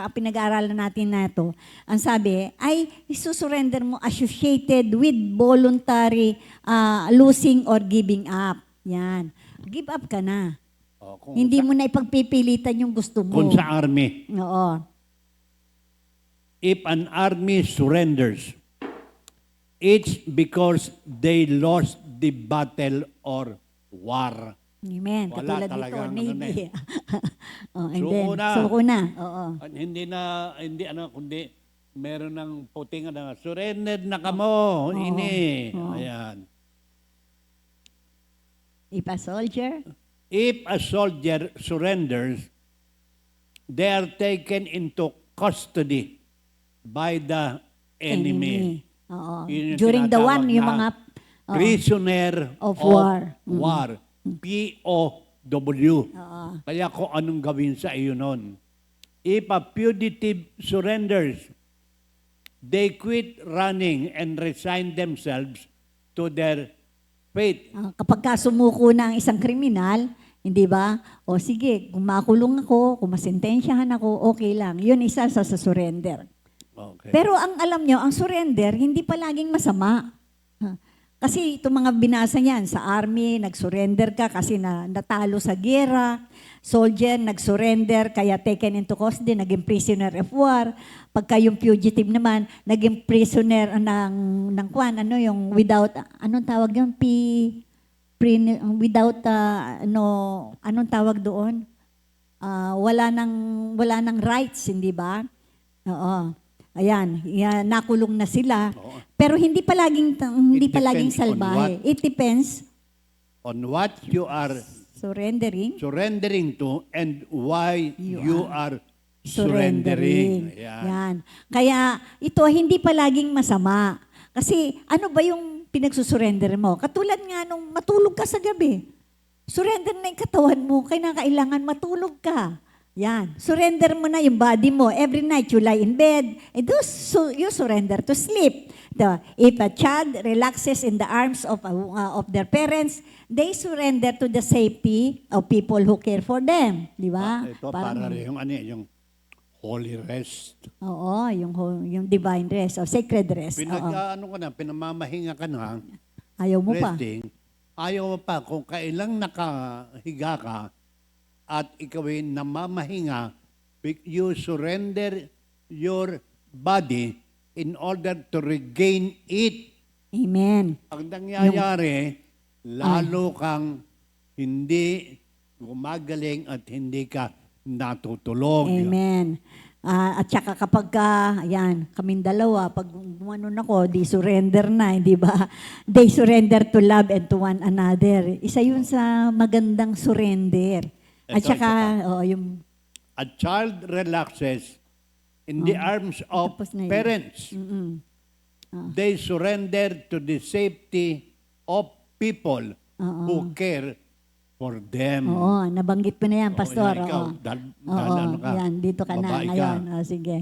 pinag-aaralan natin na ito, ang sabi ay isusurrender mo associated with voluntary losing or giving up. Yan. Give up ka na. O, kung Hindi mo na ipagpipilitan yung gusto mo. Kung sa army, Oo. if an army surrenders, it's because they lost the battle or war. Amen. Wala Katulad dito, talagang ano na Navy. Oh, and Suko then, na. suko na. Oo. Hindi kundi meron ng puting na surrender na kamo, ini. Oo. Ayan. If a soldier, If a soldier surrenders, they are taken into custody by the enemy. Oo. Yun yung During the tinatawag one, yung na mga prisoner Of war. war. POW. Oo. Kaya kung anong gawin sa iyo nun. If a fugitive surrenders, they quit running and resign themselves to their fate. Kapag ka sumuko na ang isang kriminal, hindi ba? O sige, kung makulong ako, kung masentensyahan ako, okay lang. Yun isa sa surrender. Okay. Pero ang alam nyo, ang surrender, hindi palaging masama. Kasi itong mga binasa niyan, sa army, nag-surrender ka kasi natalo sa gera. Soldier, nag-surrender, kaya taken into custody, naging prisoner of war. Pagka yung fugitive naman, naging prisoner ng kwan, yung without, anong tawag yun? Without, anong tawag doon? Wala nang rights, hindi ba? Oo. Ayan, nakulong na sila. Oo. Pero hindi palaging depends on salbahe. what? It depends On what you are surrendering. surrendering to and why You you are surrendering. Ayan. Yan. Kaya ito hindi palaging masama. Kasi ano ba yung pinagsusurrender mo? Katulad nga nung matulog ka sa gabi. Surrender na yung katawan mo. Kailangan matulog ka. Yan. Surrender mo na yung body mo. Every night you lie in bed. You surrender to sleep. If a child relaxes in the arms of their parents, they surrender to the safety of people who care for them. Di ba? Ito para rin yung holy rest. Oo, yung divine rest o sacred rest. Oo. Pinamamahinga ka na, Ayaw mo pa. resting, ayaw mo pa kung kailang nakahiga ka at ikawin namamahinga, you surrender your body in order to regain it. Amen. Ang nangyayari, lalo kang hindi gumagaling at hindi ka natutulog. Amen. At saka kapag ayan, kaming dalawa, pag gumanon ako, di surrender na, hindi ba? They surrender to love and to one another. Isa yun sa magandang surrender. At Ito, saka, yung A child relaxes in the arms of Tapos na yun. parents. They surrender to the safety of people who care for them. oo, nabanggit mo na yan, Pastor. yan, ikaw. Oo. Dahil Oo, ano ka, yan, dito ka na babae ka. ngayon. Sige.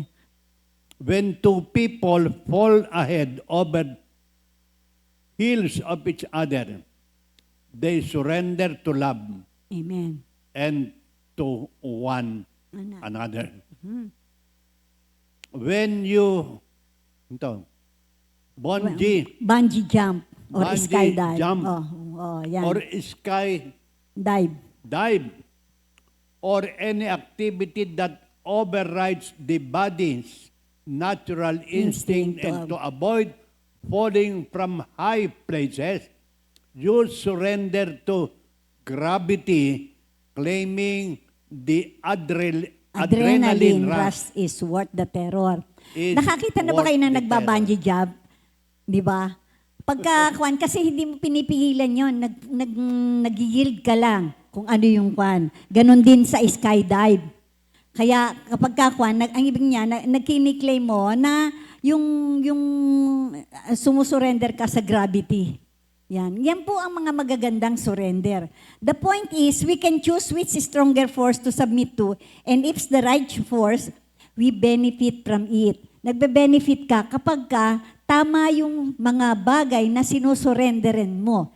When two people fall ahead over heels of each other, they surrender to love Amen. and to one Ano? another. When you, bungee Bungee jump or Bungee skydive. jump. Yan. or sky Dive. dive or any activity that overrides the body's natural instinct Instinct and to avoid falling from high places, you surrender to gravity, claiming the adrenaline rush. is worth the terror. Is Nakakita na ba worth kayo na the nagbabungee jump? Di ba? Pagka kwan, kasi hindi mo pinipigilan yon, nag-yield ka lang kung ano yung kwan. Ganon din sa skydive. Kaya kapag kwan, ang ibig niya, nagkiniklaim mo na yung sumusurrender ka sa gravity. Yan po ang mga magagandang surrender. The point is, we can choose which stronger force to submit to, and if it's the right force, we benefit from it. Nagbe-benefit ka kapag tama yung mga bagay na sinusurrenderin mo.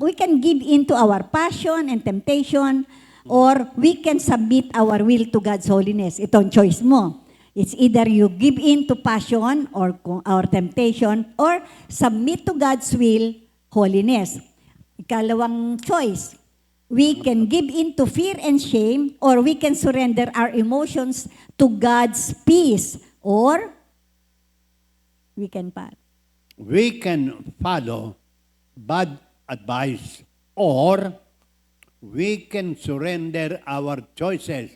We can give in to our passion and temptation, or we can submit our will to God's holiness. Ito ang choice mo. It's either you give in to passion or temptation, or submit to God's will, holiness. Ikalawang choice, we can give in to fear and shame, or we can surrender our emotions to God's peace, or we can pass. We can follow bad advice, or we can surrender our choices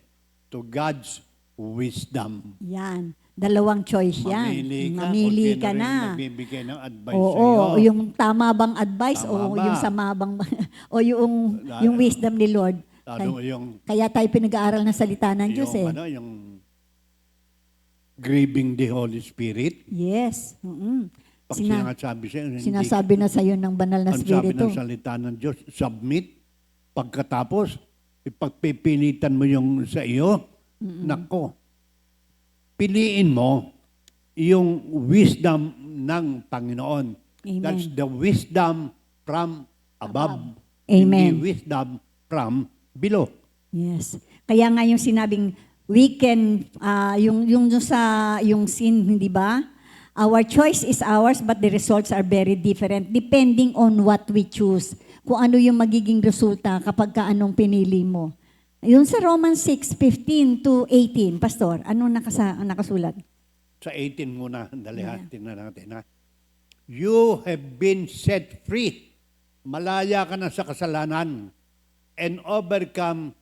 to God's wisdom. Yan. Dalawang choice yan. Mamili ka na. kung sino rin magbibigay ng advice Oo, sa'yo. yung tama bang advice Tama o ba? yung sama bang o yung wisdom ni Lord. Lalo yung, Kaya tayo pinag-aaral ng salita ng Diyos yung, yung grieving the Holy Spirit. Yes. Mm-mm. Pag sinasabi sa'yo, hindi Sinasabi na sa'yo ng banal na ang sabi Espiritu. ng salita ng Diyos, submit. Pagkatapos, ipagpipilitan mo yung sa iyo, nako, piliin mo yung wisdom ng Panginoon. Amen. That's the wisdom from above. Amen. Hindi wisdom from below. Yes. Kaya nga yung sinabing we can yung sin, hindi ba? Our choice is ours, but the results are very different depending on what we choose. Kung ano yung magiging resulta kapag anong pinili mo. Yun sa Romans 6:15 to 18, Pastor, anong nakasulat? Sa 18 muna, tingnan natin. Ha? You have been set free. Malaya ka na sa kasalanan and overcome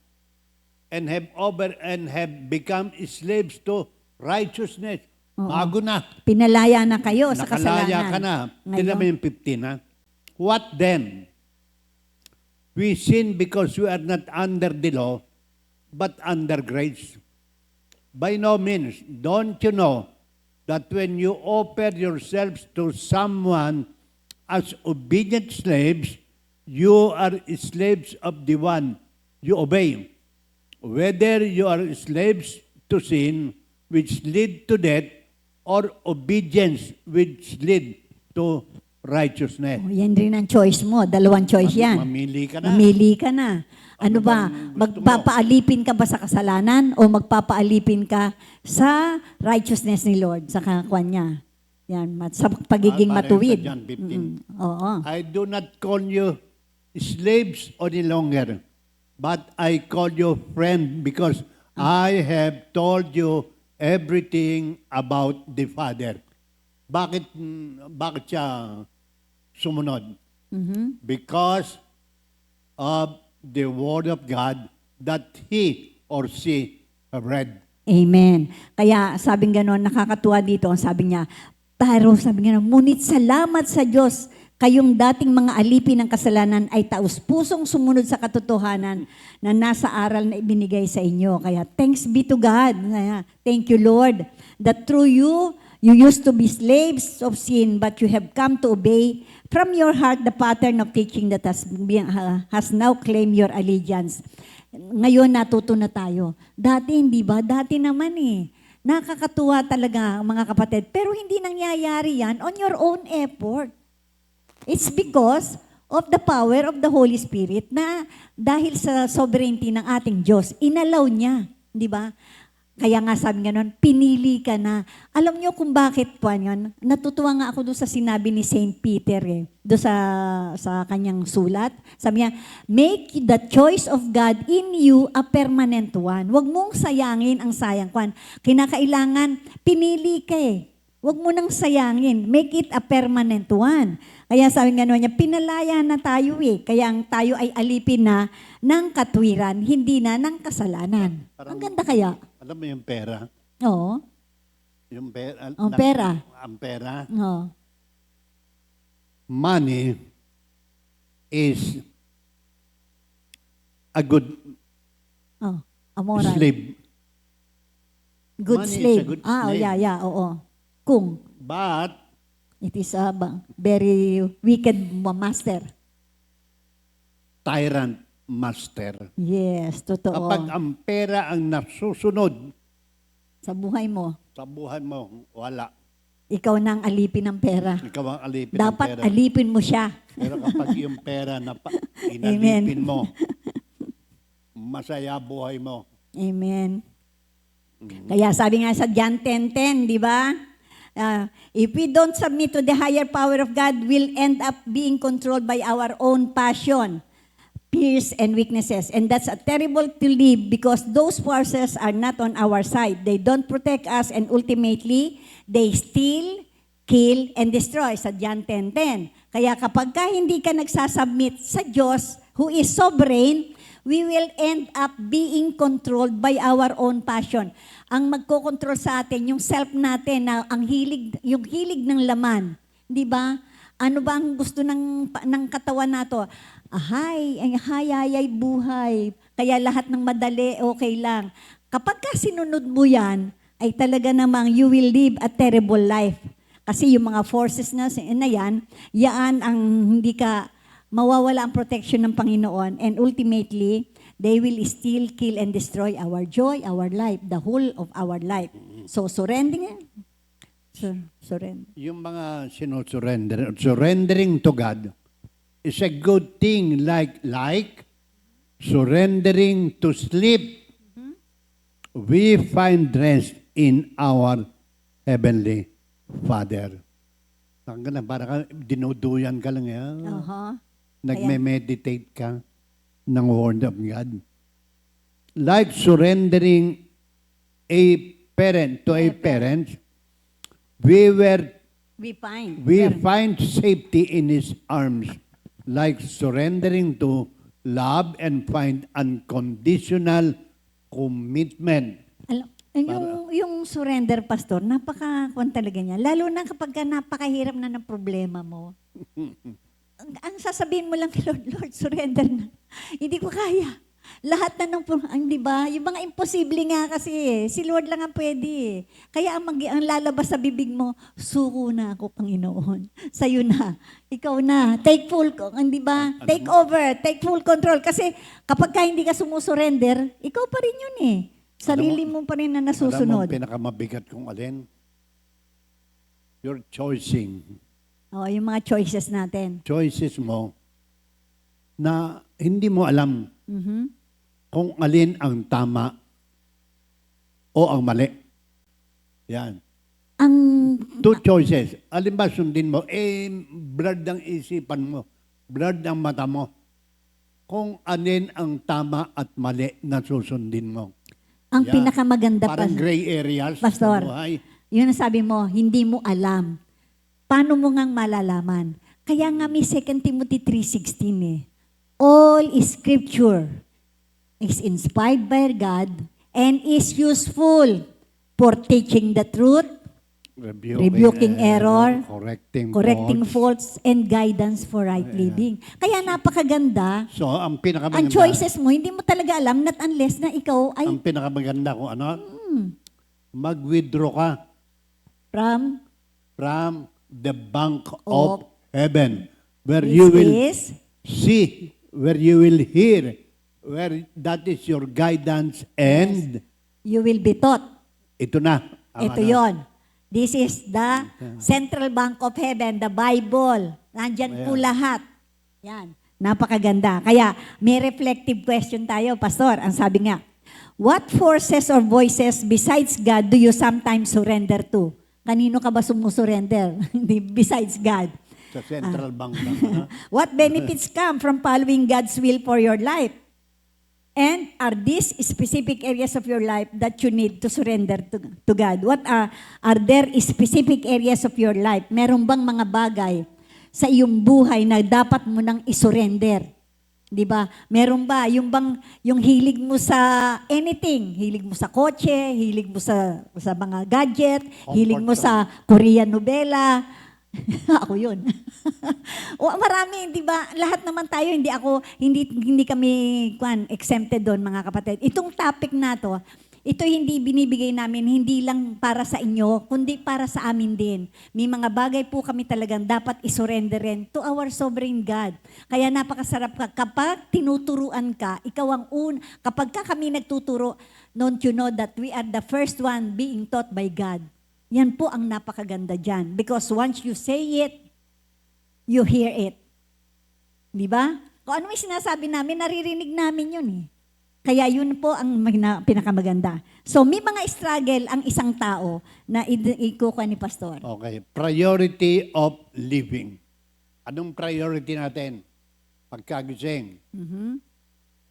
and have become slaves to righteousness. Oo. Bago na. Pinalaya na kayo sa kasalanan. Nakalaya ka na. Tingnan mo Ngayon, yung 15, ha? What then? We sin because we are not under the law, but under grace. By no means, don't you know that when you offer yourselves to someone as obedient slaves, you are slaves of the one you obey. Whether you are slaves to sin, which lead to death, or obedience, which lead to righteousness. yan rin ang choice mo. Dalawang choice yan. Mamili ka na. Mamili ka na. Ano ba? bang gusto mo? Magpapaalipin ka ba sa kasalanan o magpapaalipin ka sa righteousness ni Lord, sa kakuan niya? Yan, sa pagiging Parang matuwid. sa John 15. Oo. I do not call you slaves any longer, but I call you friend because I have told you everything about the Father. Bakit siya sumunod? Because of the Word of God that he or she have read. Amen. Kaya sabing gano'n, nakakatuwa dito, sabi niya, pero sabi niya, ngunit salamat sa Diyos, kayong dating mga alipin ng kasalanan ay taus-pusong sumunod sa katotohanan na nasa aral na ibinigay sa inyo. Kaya thanks be to God. Kaya, thank you Lord, that through you, you used to be slaves of sin, but you have come to obey from your heart the pattern of teaching that has now claimed your allegiance. Ngayon natuto na tayo. Dati hindi ba? Dati naman Nakakatuwa talaga mga kapatid. Pero hindi nangyayari yan on your own effort. It's because of the power of the Holy Spirit na dahil sa sovereignty ng ating Diyos, inalaw niya. Di ba? Kaya nga sabi nga nun, pinili ka na. Alam niyo kung bakit po yun? Natutuwa nga ako doon sa sinabi ni Saint Peter doon sa kanyang sulat. Sabi niya, make the choice of God in you a permanent one. Huwag mong sayangin ang sayang kwan. Kinakailangan, pinili ka Huwag mo nang sayangin. Make it a permanent one. Kaya sabi nga niya, pinalaya na tayo Kaya ang tayo ay alipin na ng katwiran, hindi na ng kasalanan. Ang ganda kaya? Alam mo yung pera? Oo. Yung pera. Ang pera. Ang pera. Oo. Money is a good Amoral. slave. Good Money is slave. a good Oh, slave. yeah, oo. Kung But, it is a very wicked master. tyrant master. Yes, totoo. Kapag ang pera ang nasusunod Sa buhay mo, sa buhay mo, wala. ikaw na ang alipin ng pera. Ikaw ang alipin ng Dapat pera. alipin mo siya. Pero kapag yung pera na inalipin mo, masaya buhay mo. Amen. Kaya sabi nga sa John 10:10, di ba? If we don't submit to the higher power of God, we'll end up being controlled by our own passion, fears, and weaknesses. And that's a terrible to live because those forces are not on our side. They don't protect us and ultimately, they steal, kill, and destroy sa John 10:10. Kaya kapag ka hindi ka nagsasubmit sa Diyos, who is sovereign, we will end up being controlled by our own passion. Ang magkokontrol sa atin, yung self natin, na yung hilig ng laman. Di ba? Ano ba ang gusto ng katawan nato? Ay, buhay. Kaya lahat ng madali, okay lang. Kapag ka sinunod mo yan, ay talaga namang you will live a terrible life. Kasi yung mga forces na yan, yaan ang hindi ka mawawala ang protection ng Panginoon, and ultimately, they will steal, kill, and destroy our joy, our life, the whole of our life. So, surrendering. Surrender. Yung mga surrendering to God is a good thing like surrendering to sleep. We find rest in our Heavenly Father. Parang dinuduyan ka lang yan. Nagme-meditate ka ng Word of God. Like surrendering a parent to a parent, we find safety in His arms. Like surrendering to love and find unconditional commitment. Yung surrender, Pastor, napaka-kwan talaga niya. Lalo na kapag napakahirap na ng problema mo. Ang sasabihin mo lang kay Lord, Lord, surrender na. Hindi ko kaya. Lahat na di ba? Yung mga imposible nga kasi si Lord lang ang pwede. Kaya ang lalabas sa bibig mo, suko na ako, Panginoon. Sa'yo na. Ikaw na. Take full, di ba? Take over. Take full control. Kasi kapag ka hindi ka sumusurrender, ikaw pa rin yun eh. Sarili mo pa rin na nasusunod. Alam mo, pinakamabigat kung alin? You're choosing. Yung mga choices natin. Choices mo na hindi mo alam kung alin ang tama o ang mali. Yan. Two choices. Alin ba sundin mo? Blurred ang isipan mo. Blurred ang mata mo. Kung alin ang tama at mali na susundin mo. Ang pinakamaganda parang gray areas Pastor, sa buhay. yun ang sabi mo, hindi mo alam. Paano mo ngang malalaman? Kaya nga may 2 Timothy 3:16 eh. All scripture is inspired by God and is useful for teaching the truth, rebuking error, correcting faults, and guidance for right living. Kaya napakaganda. So, ang Ang pinakamaganda, choices mo, hindi mo talaga alam not unless na ikaw ay ang pinakamaganda kung ano, mag-withdraw ka from the bank of heaven, where you will see, where you will hear, where that is your guidance, and you will be taught. ito na. ang Ito ano. yon. This is the Central Bank of Heaven, the Bible. Nandyan po lahat. Yan. Napakaganda. Kaya may reflective question tayo, Pastor. Ang sabi nga, what forces or voices besides God do you sometimes surrender to? Kanino ka ba sumusurrender? Besides God. Sa central bank lang. Ano? What benefits come from following God's will for your life? And are these specific areas of your life that you need to surrender to God? What are there specific areas of your life? Meron bang mga bagay sa iyong buhay na dapat mo nang isurrender? 'Di ba? Meron ba yung hilig mo sa anything, hilig mo sa kotse, hilig mo sa mga gadget, hilig mo sa Korean novela. Ako 'yun. O marami, 'di ba? Lahat naman tayo, hindi kami exempted doon, mga kapatid. Itong topic na 'to, ito hindi binibigay namin, hindi lang para sa inyo, kundi para sa amin din. May mga bagay po kami talagang dapat isurrender rin to our sovereign God. Kaya napakasarap kapag tinuturuan ka, ikaw ang kapag kami nagtuturo, don't you know that we are the first one being taught by God. Yan po ang napakaganda dyan. Because once you say it, you hear it. Di ba? Kung ano yung sinasabi namin, naririnig namin yun eh. Kaya yun po ang pinakamaganda. So may mga struggle ang isang tao na ikukuha ni Pastor. Okay. Priority of living. Anong priority natin? Pagkagising.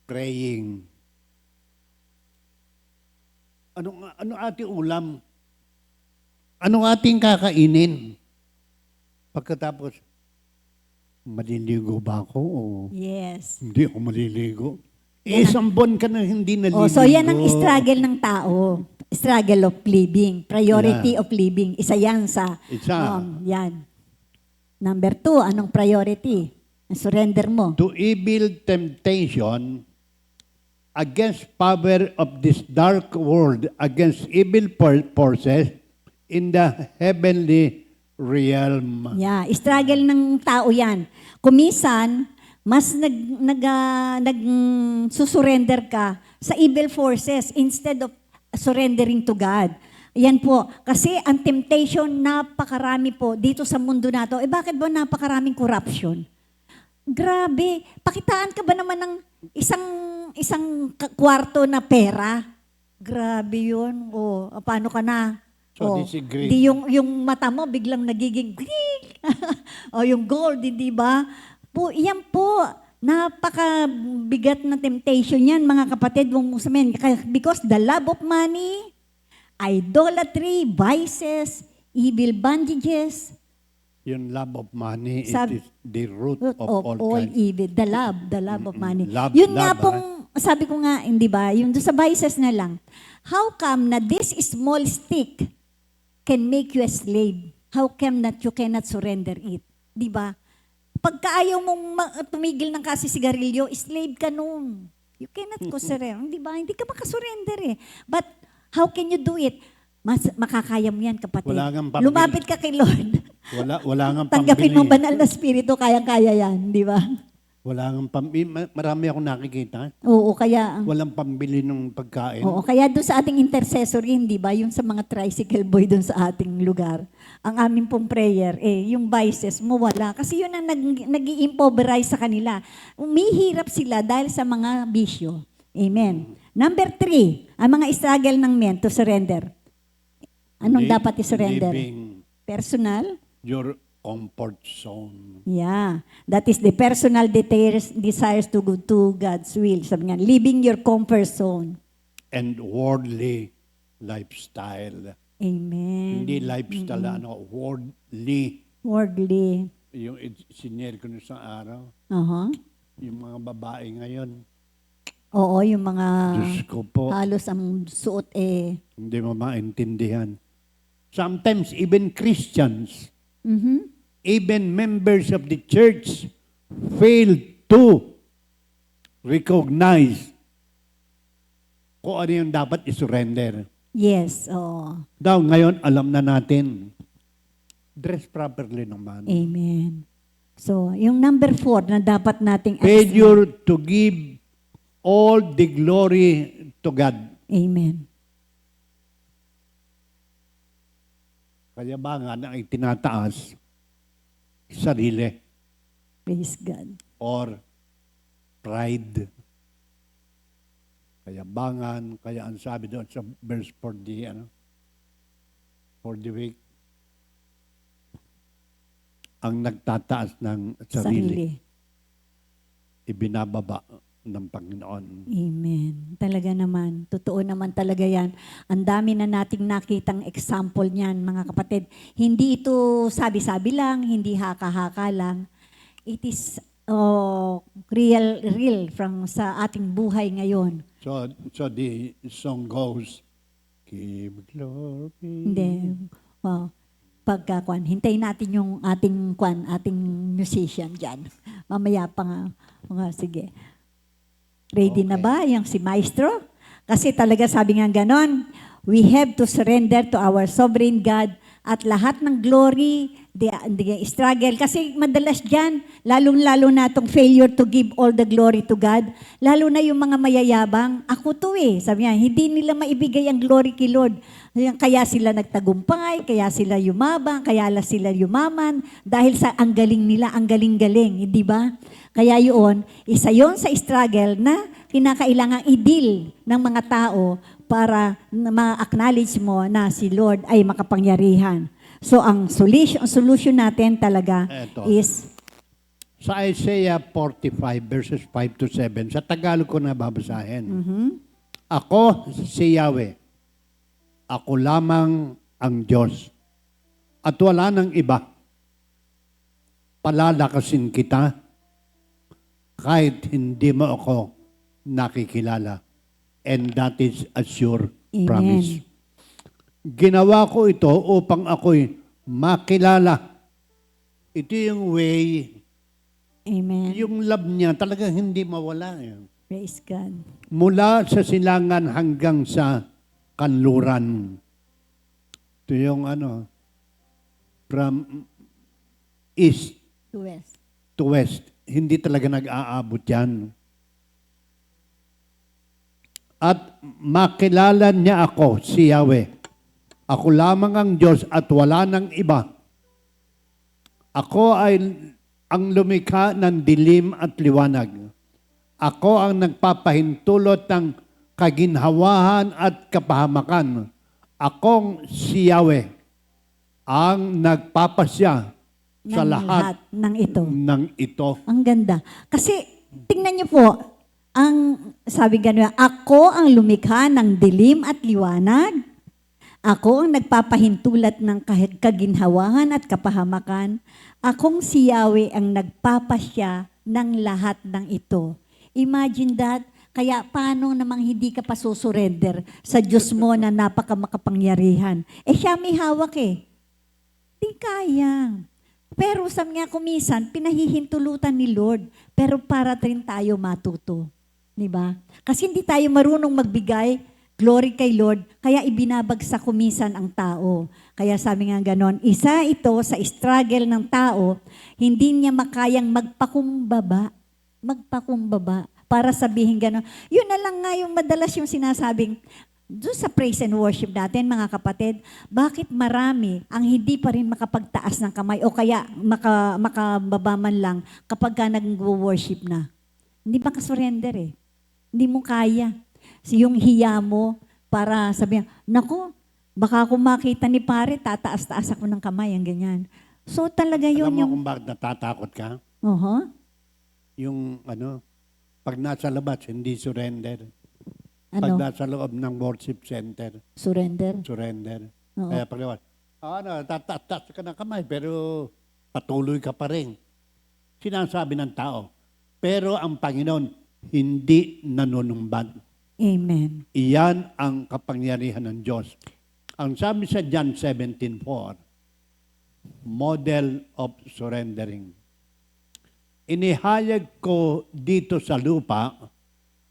Praying. Ano ating ulam? Anong ating kakainin? Pagkatapos, maliligo ba ako o Yes. hindi ako maliligo? Isang buwan ka na hindi naliligo. So yan ang struggle ng tao. Struggle of living. Priority of living. Isa yan sa... Isa. Yan. Number 2, anong priority? Surrender mo. To evil temptation against power of this dark world, against evil forces in the heavenly realm. Yeah, struggle ng tao yan. Kumisan, mas susurrender ka sa evil forces instead of surrendering to God. Yan po. Kasi ang temptation, napakarami po dito sa mundo na to. Bakit ba napakaraming corruption? Grabe. Pakitaan ka ba naman ng isang kwarto na pera? Grabe yun. Paano ka na? So disagree. Di yung mata mo biglang nagiging yung gold, hindi ba? Yan po, napakabigat na temptation yan, mga kapatid, because the love of money, idolatry, vices, evil bondages, Yung love of money, it Sabi- is the root of all kinds. evil. The love of money. Love, Yun nga love, pong, sabi ko nga, hindi ba, yung doon sa vices na lang, how come na this small stick can make you a slave? How come that you cannot surrender it? Di ba? Pagka ayaw mong tumigil ng kasisigarilyo, slave ka nun. You cannot surrender. Di ba? Hindi ka makasurrender eh. But how can you do it? Makakaya mo yan, kapatid. Wala kang pambili. Lumapit ka kay Lord. Wala nga Tanggapin mo pambili. banal na spirito, kayang-kaya yan, di ba? Wala nga pambili. Marami akong nakikita. Oo, kaya... Walang pambili ng pagkain. Oo, kaya doon sa ating intercessory, hindi ba, yung sa mga tricycle boy doon sa ating lugar, ang aming pong prayer, yung vices mo wala. Kasi yun ang nag-i-improvise sa kanila. Umihirap sila dahil sa mga bisyo. Amen. Number 3, ang mga struggle ng men to surrender. Anong dapat i-surrender? Living Personal? your comfort zone. Yeah. That is the personal desires to go to God's will. Sabi nga, living your comfort zone. And worldly lifestyle. Amen. Hindi lifestyle, worldly. Worldly. Yung sinare ko nung isang araw, Uh-huh. yung mga babae ngayon, Oo, yung mga Diyos ko po, halos ang suot hindi mo maintindihan. Sometimes even Christians, even members of the church fail to recognize kung ano yung dapat isurrender. Yes, oo. Daw ngayon, alam na natin. Dress properly naman. Amen. So, yung number 4 na dapat nating Failure to give all the glory to God. Amen. Kayabangan ang itinataas sarili Praise God. or pride. Kayabangan, kaya ang sabi doon sa verse for the week, ang nagtataas ng sarili, ibinababa ng Panginoon. Amen. Talaga naman. Totoo naman talaga yan. Ang dami na nating nakitang example niyan, mga kapatid. Hindi ito sabi-sabi lang, hindi haka-haka lang. It is real from sa ating buhay ngayon. So the song goes, give glory. Hindi. Wow. Pagkakuan, hintayin natin yung ating musician dyan. Mamaya pa nga. Sige. Ready na Okay. ba yung si Maestro? Kasi talaga sabi nga ganon, we have to surrender to our sovereign God at lahat ng glory, the struggle. Kasi madalas dyan, lalong-lalo na itong failure to give all the glory to God, lalo na yung mga mayayabang, ako to sabi niya, hindi nila maibigay ang glory kay Lord. Kaya sila nagtagumpay, kaya sila yumabang, kaya sila yumaman, dahil sa ang galing nila, ang galing-galing, hindi ba? Kaya yun, isa yun sa struggle na kinakailangang i-deal ng mga tao para ma-acknowledge mo na si Lord ay makapangyarihan. So, ang solution natin talaga Eto. is, Sa Isaiah 45 verses 5 to 7, sa Tagalog ko na babasahin. Ako si Yahweh. Ako lamang ang Diyos. At wala nang iba. Palalakasin kita kahit hindi mo ako nakikilala. And that is a sure Amen. promise. Ginawa ko ito upang ako'y makilala. Ito yung way, Amen. yung love niya talagang hindi mawala. Praise God. Mula sa silangan hanggang sa kanluran. Ito yung from east To West. to west. Hindi talaga nag-aabot yan. At makilala niya ako, si Yahweh. Ako lamang ang Diyos at wala nang iba. Ako ay ang lumikha ng dilim at liwanag. Ako ang nagpapahintulot ng kaginhawahan at kapahamakan. Akong si Yahweh, ang nagpapasya sa lahat ng ito. ng ito. Ang ganda. Kasi, tingnan niyo po, ang sabi gano'n, ako ang lumikha ng dilim at liwanag. Ako ang nagpapahintulat ng kaginhawahan at kapahamakan. Akong si Yahweh ang nagpapasya ng lahat ng ito. Imagine that. Kaya paano namang hindi ka pa susurrender sa Diyos mo na napakamakapangyarihan? Siya may hawak Di kaya. Pero sabi nga kumisan, pinahihintulutan ni Lord. Pero para rin tayo matuto. Diba? Kasi hindi tayo marunong magbigay glory kay Lord, kaya ibinabagsak kumisan ang tao. Kaya sabi nga ganon, isa ito sa struggle ng tao, hindi niya makayang magpakumbaba para sabihin ganon. Yun na lang nga yung madalas yung sinasabing, doon sa praise and worship natin, mga kapatid, bakit marami ang hindi pa rin makapagtaas ng kamay o kaya makababa man lang kapag ka nag-worship na? Hindi ba kasurrender Hindi mo kaya. Yung hiya mo para sabihin, naku, baka kung makita ni pare, tataas-taas ako ng kamay, ang ganyan. So talaga yun Alam mo yung... kung bakit natatakot ka? Yung pag nasa labas, hindi surrender. Pag nasa loob ng worship center, Surrender. surrender. Oo. Kaya pag tataas ka ng kamay, pero patuloy ka pa rin. Sinasabi ng tao. Pero ang Panginoon, hindi nanunumbad. Amen. Iyan ang kapangyarihan ng Diyos. Ang sabi sa John 17:4, model of surrendering. Inihayag ko dito sa lupa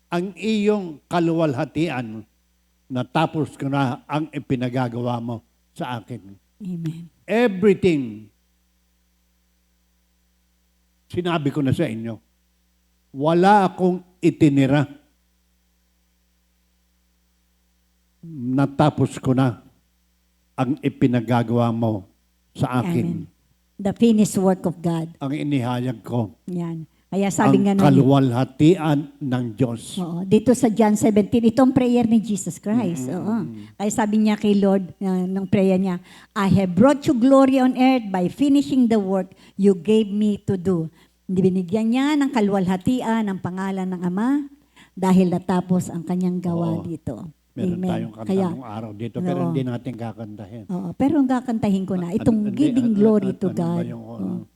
ang iyong kaluwalhatian na tapos ko na ang ipinagagawa mo sa akin. Amen. Everything, sinabi ko na sa inyo, wala akong itinira. Natapos ko na ang ipinagagawa mo sa akin. Amen. The finished work of God. Ang inihayag ko. Yan. Kaya sabi nga Ang nun, kaluwalhatian ng Diyos. oo, dito sa John 17, itong prayer ni Jesus Christ. Oo. Kaya sabi niya kay Lord, ng prayer niya, I have brought you glory on earth by finishing the work you gave me to do. Binigyan niya ng kaluwalhatian ang pangalan ng Ama dahil natapos ang kanyang gawa Oo. dito. Meron Amen. tayong kanta Kaya, ng araw dito, pero oo. hindi natin kakantahin. oo, pero ang kakantahin ko na, itong Hindi, giving glory to ano ba God. yung, Oo.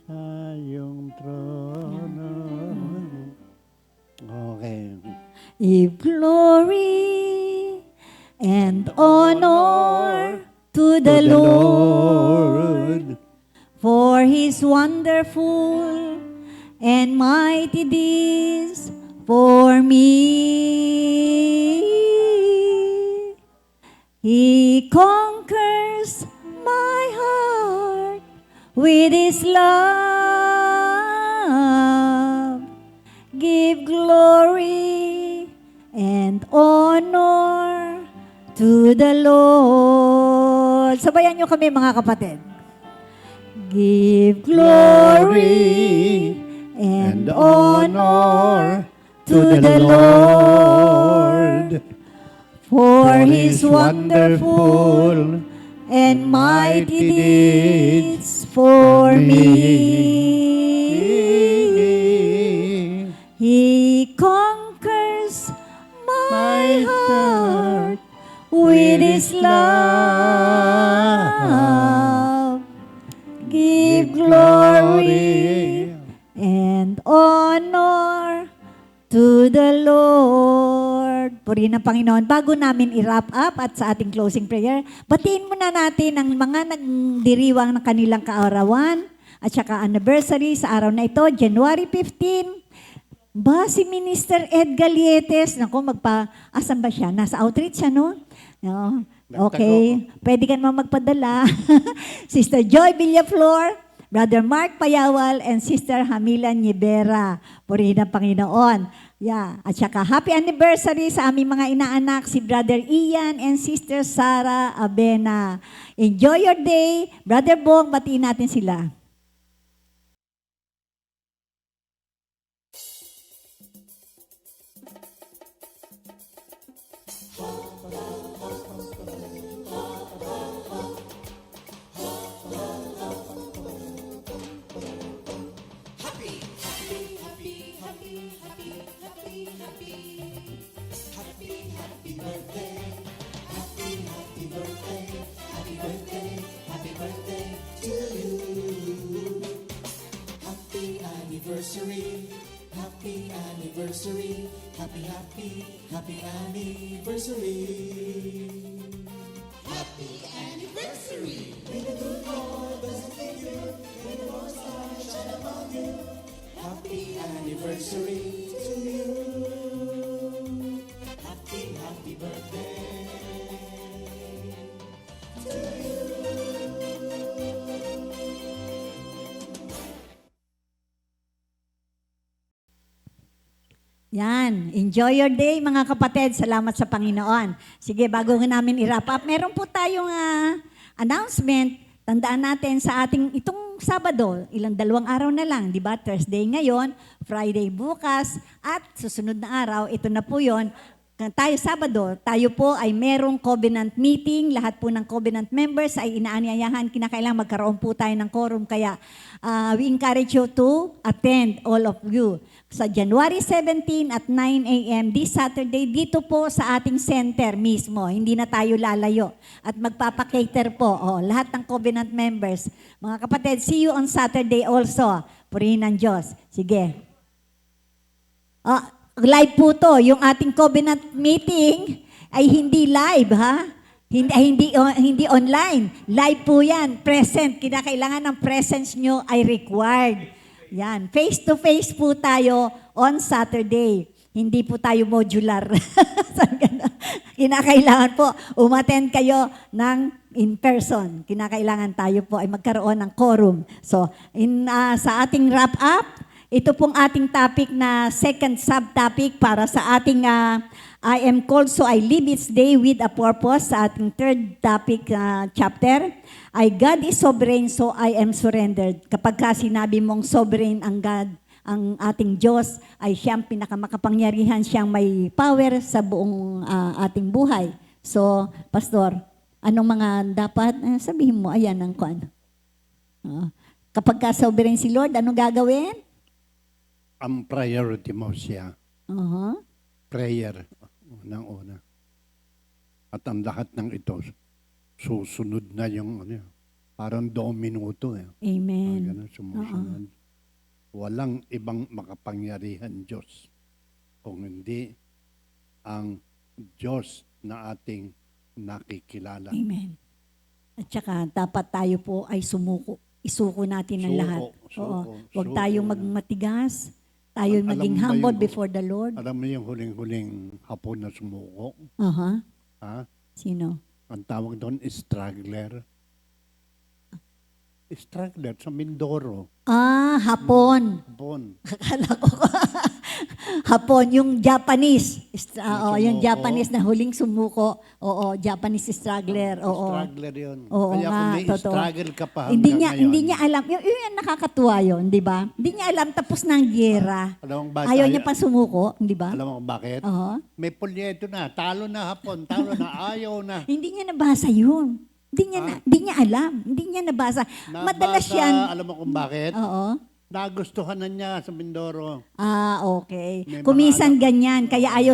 sa iyong trono. Okay. Give glory and honor to the Lord, for His wonderful and mighty deeds for me. He conquers my heart with His love. Give glory and honor to the Lord. Sabayan niyo kami mga kapatid. Give glory and honor to the Lord, for His wonderful and mighty deeds for me. He conquers my heart with His love. Give glory and honor to the Lord. Purihin ang Panginoon. Bago namin i-wrap up at sa ating closing prayer, batiin muna natin ang mga nagdiriwang ng kanilang kaarawan at saka anniversary sa araw na ito, January 15. Ba, si Minister Ed Galietes, naku, asan ba siya? Nasa outreach siya, no? No. Okay, pwede ka naman magpadala. Sister Joy Villaflor, Brother Mark Payawal, and Sister Hamila Nyebera. Purihin ang Panginoon. Yeah. At saka happy anniversary sa aming mga inaanak, si Brother Ian and Sister Sara Abena. Enjoy your day. Brother Bong, batiin natin sila. Anniversary, happy anniversary, happy, happy, happy anniversary. Happy anniversary. May the good Lord bless you, may the Lord's light shine upon you. Happy anniversary to you. Happy, happy birthday to you. Yan. Enjoy your day, mga kapatid. Salamat sa Panginoon. Sige, bago namin i-wrap up, meron po tayong announcement. Tandaan natin sa ating itong Sabado, 2 araw na lang, di ba? Thursday ngayon, Friday bukas, at susunod na araw, ito na po yon. Tayo Sabado, tayo po ay merong covenant meeting. Lahat po ng covenant members ay inaanyayahan, kinakailangan magkaroon po tayo ng quorum. Kaya we encourage you to attend, all of you. Sa January 17 at 9 a.m. this Saturday, dito po sa ating center mismo. Hindi na tayo lalayo. At magpapakater po lahat ng covenant members. Mga kapatid, see you on Saturday also. Purihin ng Diyos. Sige. Live po to. Yung ating covenant meeting ay hindi live, ha? Hindi online. Live po yan. Present. Kinakailangan ng presence nyo ay required. Yan. Face-to-face po tayo on Saturday. Hindi po tayo modular. Kinakailangan po umattend kayo ng in person. Kinakailangan tayo po ay magkaroon ng quorum. So, sa ating wrap-up, ito pong ating topic na second subtopic para sa ating I am called so I live each day with a purpose. Sa ating third topic chapter ay God is sovereign so I am surrendered. Kapag ka sinabi mong sovereign ang God, ang ating Diyos ay siyang pinakamakapangyarihan, siyang may power sa buong ating buhay. So, Pastor, anong mga dapat? Sabihin mo, ayan ang kuan. Kapag ka sovereign si Lord, anong gagawin? Ang priority mo siya. Prayer, unang-una. At ang lahat ng ito, susunod na yung parang 2 minuto. Amen. Ganun, sumusunod. Walang ibang makapangyarihan Diyos kung hindi ang Diyos na ating nakikilala. Amen. At saka dapat tayo po ay sumuko. Isuko natin ang lahat. Suko. Huwag tayong magmatigas. Tayo Alam maging mo ba humble yung- before the Lord. Alam mo yung huling-huling hapon na sumuko? Aha. Ha? Sino? Ang tawag doon, struggler. Struggler sa Mindoro. Hapon. Hapon. Akala ko. Hapon, yung Japanese. Yung sumuko. Japanese na huling sumuko. Oo, Japanese struggler. Oo. Struggler yun. Oo Kaya nga, kung may totoo. struggle ka pa Hindi hanggang niya, ngayon, hindi niya alam. Yun nakakatuwa yun, di ba? Hindi niya alam, tapos na ang giyera. Alam mo ba, Ayaw niya pa sumuko, di ba? Alam mo kung bakit? Oo. May pulyeto na, talo na hapon, talo na, ayaw na. Hindi niya nabasa yun. Hindi niya alam. Hindi niya nabasa. Madalas Nabasa, yan. alam mo kung bakit? Oo. Nagustuhan na niya sa Mindoro. Okay. May mga Kumisan ganyan, kaya ayaw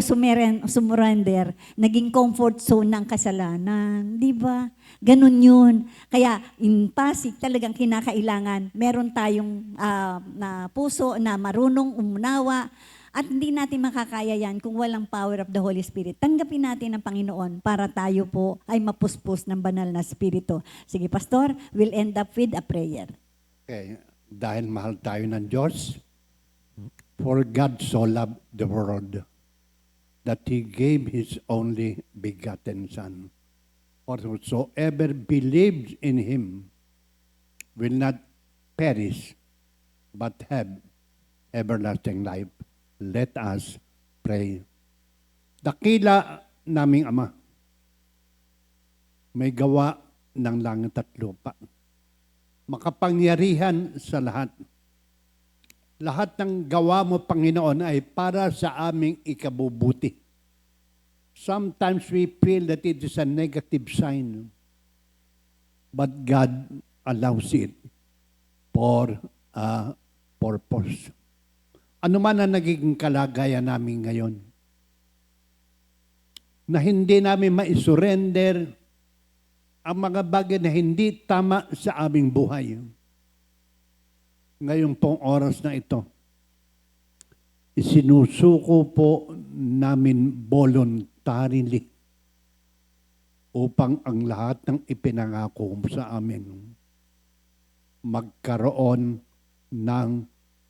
sumurrender. Naging comfort zone ng kasalanan. Di ba? Ganun yun. Kaya in Pasig talagang kinakailangan, meron tayong na puso na marunong umunawa. At hindi natin makakaya yan kung walang power of the Holy Spirit. Tanggapin natin ang Panginoon para tayo po ay mapuspos ng banal na Espiritu. Sige, Pastor, we'll end up with a prayer. Okay, dahil mahal tayo ng Diyos, for God so loved the world that He gave His only begotten Son. For whosoever believes in Him will not perish, but have everlasting life. Let us pray. Dakila naming Ama, may gawa ng langit at lupa. Makapangyarihan sa lahat. Lahat ng gawa mo, Panginoon, ay para sa aming ikabubuti. Sometimes we feel that it is a negative sign, but God allows it for a purpose. Ano man ang naging kalagayan namin ngayon, na hindi namin ma-surrender ang mga bagay na hindi tama sa aming buhay. Ngayon pong oras na ito, isinusuko po namin voluntarily upang ang lahat ng ipinangako mo sa amin magkaroon ng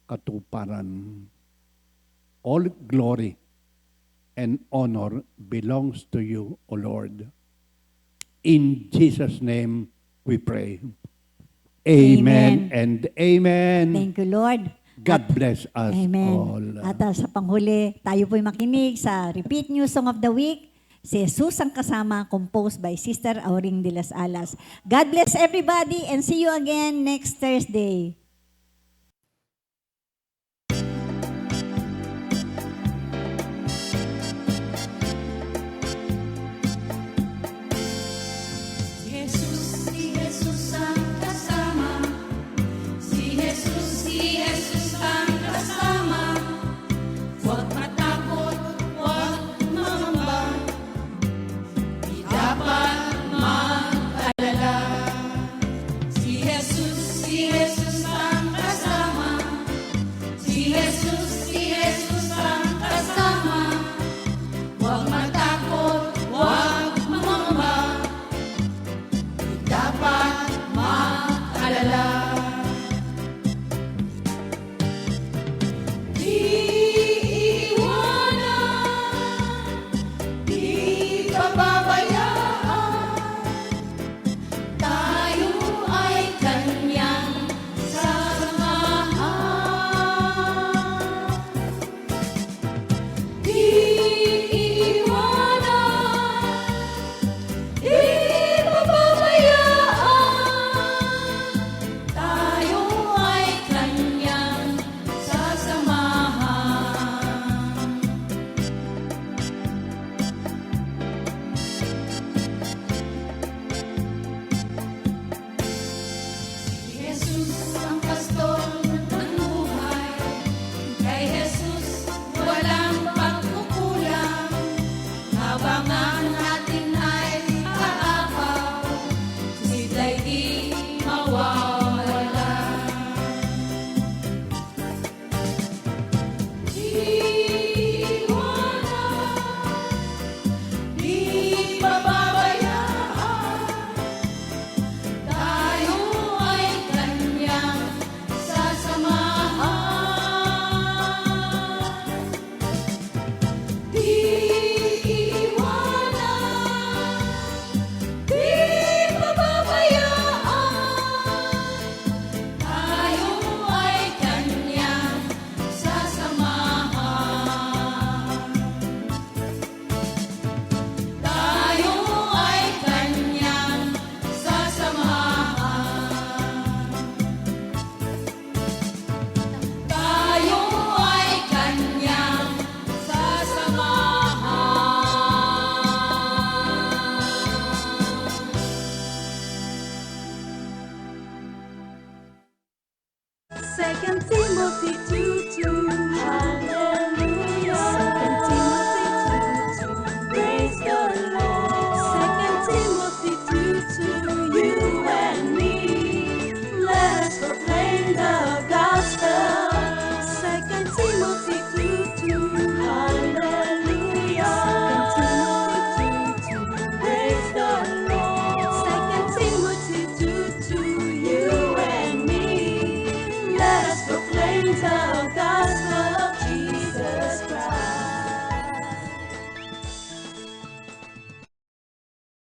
katuparan. All glory and honor belongs to you, O Lord. In Jesus' name we pray. Amen, and amen. Thank you, Lord. God bless us Amen. all. At sa panghuli, tayo po'y makinig sa Repeat New Song of the Week, Si Jesus ang Kasama, composed by Sister Auring de las Alas. God bless everybody and see you again next Thursday.